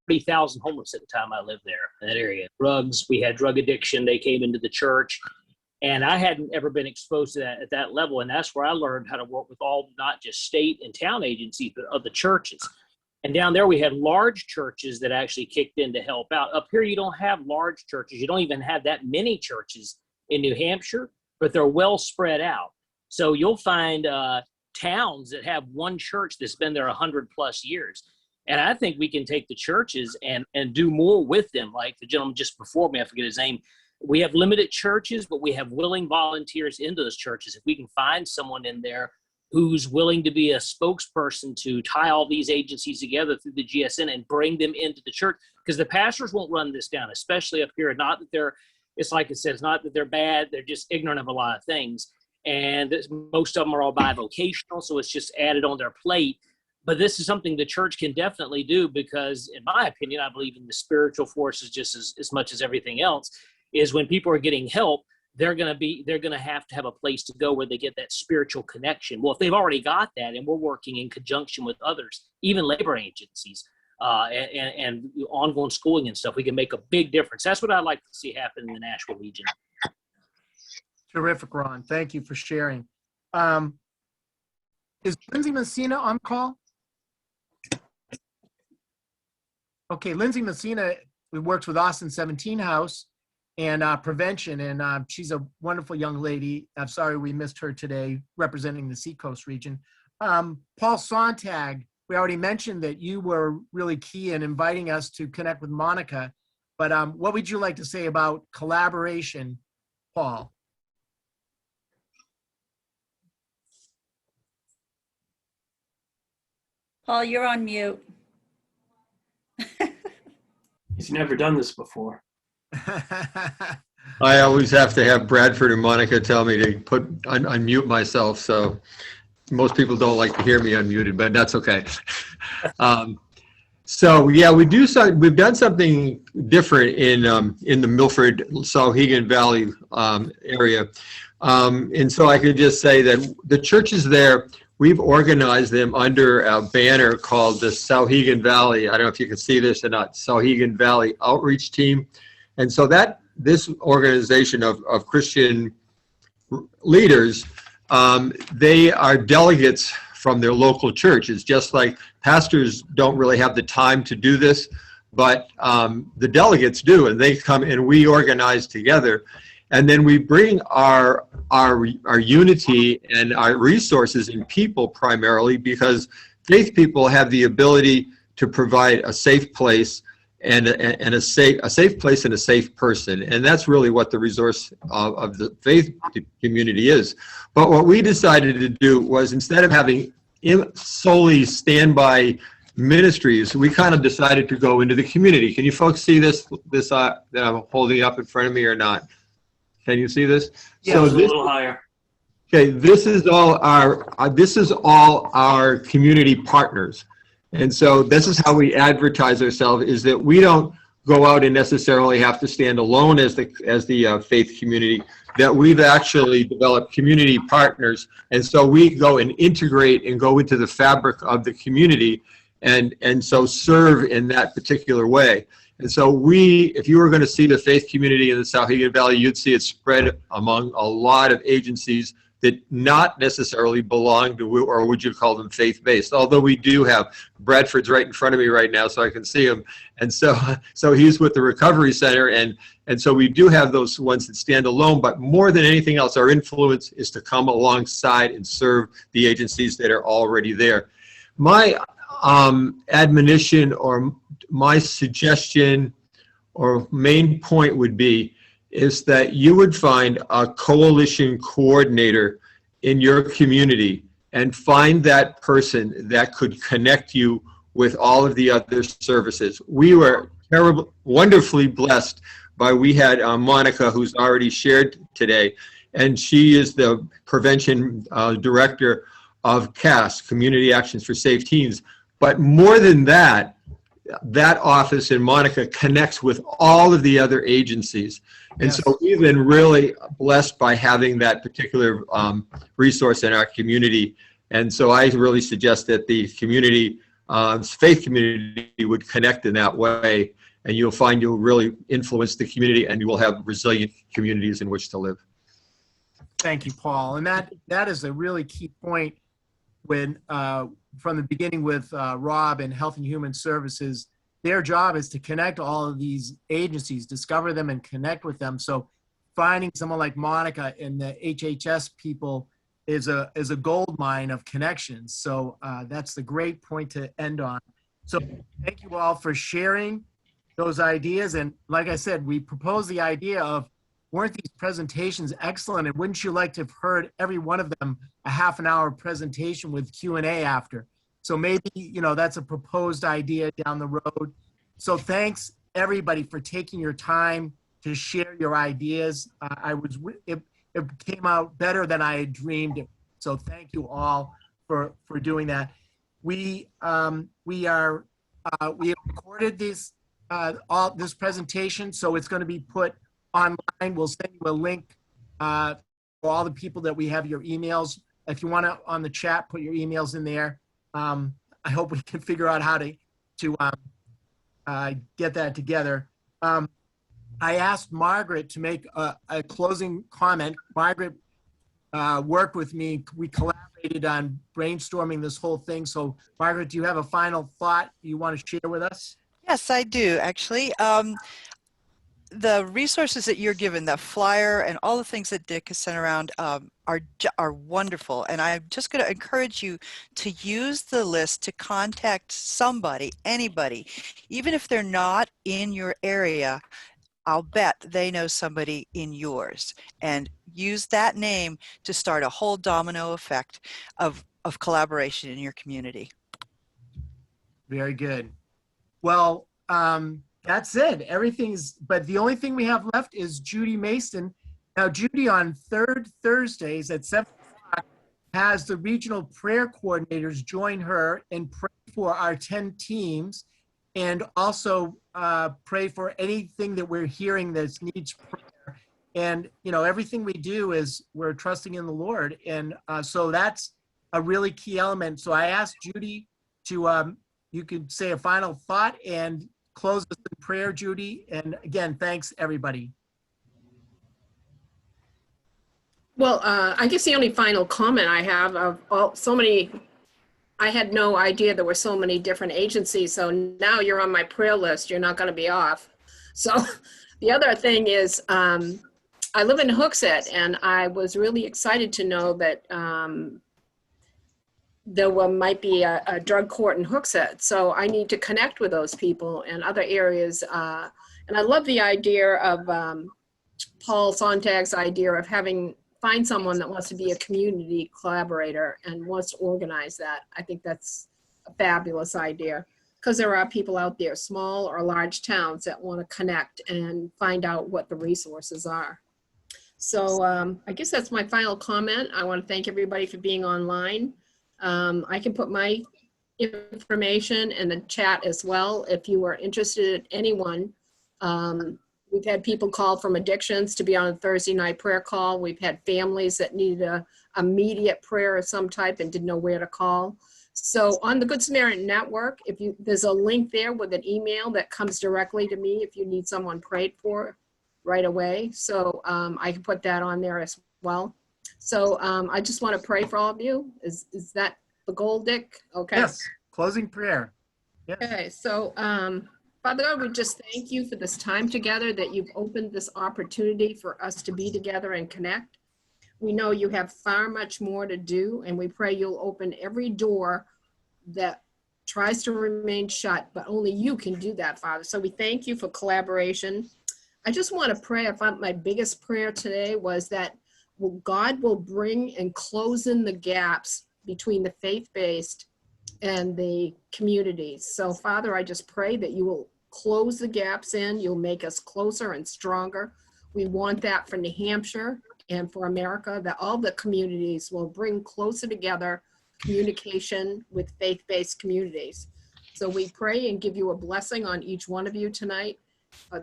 30,000 homeless at the time I lived there in that area. Drugs, we had drug addiction. They came into the church. And I hadn't ever been exposed to that at that level. And that's where I learned how to work with all, not just state and town agencies, but other churches. And down there, we had large churches that actually kicked in to help out. Up here, you don't have large churches. You don't even have that many churches in New Hampshire, but they're well spread out. So you'll find towns that have one church that's been there 100+ years. And I think we can take the churches and do more with them. Like the gentleman just before me, I forget his name. We have limited churches, but we have willing volunteers in those churches. If we can find someone in there who's willing to be a spokesperson to tie all these agencies together through the GSN and bring them into the church, because the pastors won't run this down, especially up here. Not that they're, it's like I said, it's not that they're bad. They're just ignorant of a lot of things. And most of them are all bivocational, so it's just added on their plate. But this is something the church can definitely do, because in my opinion, I believe in the spiritual forces just as much as everything else. Is when people are getting help, they're going to have to have a place to go where they get that spiritual connection. Well, if they've already got that, and we're working in conjunction with others, even labor agencies and ongoing schooling and stuff, we can make a big difference. That's what I'd like to see happen in the Nashville region. Terrific, Ron. Thank you for sharing. Is Lindsay Messina on call? Okay, Lindsay Messina works with Austin 17 House. and prevention. And she's a wonderful young lady. I'm sorry we missed her today representing the Seacoast region. Paul Sontag, we already mentioned that you were really key in inviting us to connect with Monica. But what would you like to say about collaboration, Paul? Paul, you're on mute. He's never done this before. I always have to have Bradford and Monica tell me to unmute myself, so most people don't like to hear me unmuted, but that's okay. So yeah, we've done something different in the Milford Sauhegan Valley area, and so I could just say that the churches there, we've organized them under a banner called the Sauhegan Valley. I don't know if you can see this or not. Sauhegan Valley Outreach Team, and so that this organization of Christian leaders, they are delegates from their local churches. Just like pastors don't really have the time to do this, but the delegates do, and they come and we organize together, and then we bring our unity and our resources in people primarily, because faith people have the ability to provide a safe place and a safe place and a safe person, and that's really what the resource of the faith community is. But what we decided to do was, instead of having solely standby ministries, we kind of decided to go into the community. Can you folks see this that I'm holding up in front of me or not? Can you see this? Yeah, so a little higher. Okay, this is all our community partners. And so this is how we advertise ourselves, is that we don't go out and necessarily have to stand alone as the faith community, that we've actually developed community partners. And so we go and integrate and go into the fabric of the community and so serve in that particular way. And so if you were going to see the faith community in the Sauhegan Valley, you'd see it spread among a lot of agencies that not necessarily belong to, or would you call them faith-based? Although we do have, Bradford's right in front of me right now, so I can see him. And so he's with the Recovery Center, and so we do have those ones that stand alone, but more than anything else, our influence is to come alongside and serve the agencies that are already there. My admonition or my suggestion or main point would be is that you would find a coalition coordinator in your community and find that person that could connect you with all of the other services. We were wonderfully blessed we had Monica, who's already shared today, and she is the prevention director of CAS, Community Actions for Safe Teens. But more than that, that office in Monica connects with all of the other agencies. And Yes. So we've been really blessed by having that particular resource in our community. And so I really suggest that the community, faith community, would connect in that way. And you'll find you'll really influence the community, and you will have resilient communities in which to live. Thank you, Paul. And that is a really key point when from the beginning with Rob and Health and Human Services. Their job is to connect all of these agencies, discover them and connect with them. So finding someone like Monica and the HHS people is a gold mine of connections. So that's the great point to end on. So thank you all for sharing those ideas. And like I said, we proposed the idea of, weren't these presentations excellent? And wouldn't you like to have heard every one of them a half-an-hour presentation with Q&A after? So maybe, that's a proposed idea down the road. So thanks everybody for taking your time to share your ideas. It came out better than I had dreamed. So thank you all for doing that. We recorded this presentation, so it's going to be put online. We'll send you a link for all the people that we have your emails. If you want to, on the chat, put your emails in there. I hope we can figure out how to get that together. I asked Margaret to make a closing comment. Margaret worked with me. We collaborated on brainstorming this whole thing. So Margaret, do you have a final thought you want to share with us? Yes, I do, actually. the resources that you're given, the flyer and all the things that Dick has sent around are wonderful. And I'm just going to encourage you to use the list to contact somebody, anybody, even if they're not in your area. I'll bet they know somebody in yours, and use that name to start a whole domino effect of collaboration in your community. Very good. Well, that's it. But the only thing we have left is Judy Mason. Now, Judy on third Thursdays at 7 o'clock has the regional prayer coordinators join her and pray for our 10 teams, and also pray for anything that we're hearing that needs prayer. And, everything we do is we're trusting in the Lord. And so that's a really key element. So I asked Judy to, you could say a final thought and close us in prayer, Judy. And again, thanks, everybody. Well, I guess the only final comment I have I had no idea there were so many different agencies. So now you're on my prayer list. You're not going to be off. So the other thing is, I live in Hooksett, and I was really excited to know that there might be a drug court in Hooksett. So I need to connect with those people and other areas. And I love the idea of Paul Sontag's idea of find someone that wants to be a community collaborator and wants to organize that. I think that's a fabulous idea, because there are people out there, small or large towns, that want to connect and find out what the resources are. So I guess that's my final comment. I want to thank everybody for being online. I can put my information in the chat as well if you are interested, anyone. We've had people call from addictions to be on a Thursday night prayer call. We've had families that needed a immediate prayer of some type and didn't know where to call. So on the Good Samaritan Network, there's a link there with an email that comes directly to me if you need someone prayed for right away. So I can put that on there as well. So I just want to pray for all of you. Is that the goal, Dick? Okay. Yes, closing prayer. Yes. Okay, so Father God, we just thank you for this time together, that you've opened this opportunity for us to be together and connect. We know you have far much more to do, and we pray you'll open every door that tries to remain shut, but only you can do that, Father. So we thank you for collaboration. I just want to pray, my biggest prayer today was that God will bring and close in the gaps between the faith-based and the communities. So Father, I just pray that you will close the gaps in, you'll make us closer and stronger. We want that for New Hampshire and for America, that all the communities will bring closer together communication with faith-based communities. So we pray and give you a blessing on each one of you tonight,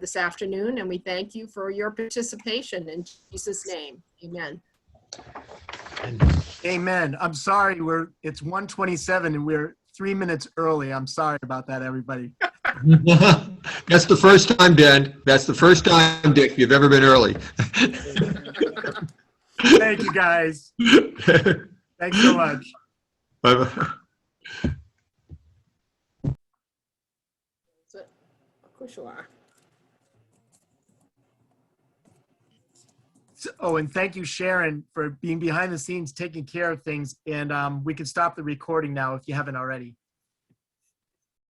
this afternoon, and we thank you for your participation in Jesus' name. Amen. Amen. I'm sorry, it's 1:27 and we're 3 minutes early. I'm sorry about that, everybody. That's the first time, Dan. That's the first time, Dick, you've ever been early. Thank you, guys. Thanks so much. Bye-bye. Of course you are. Oh, and thank you, Sharon, for being behind the scenes, taking care of things. And we can stop the recording now if you haven't already.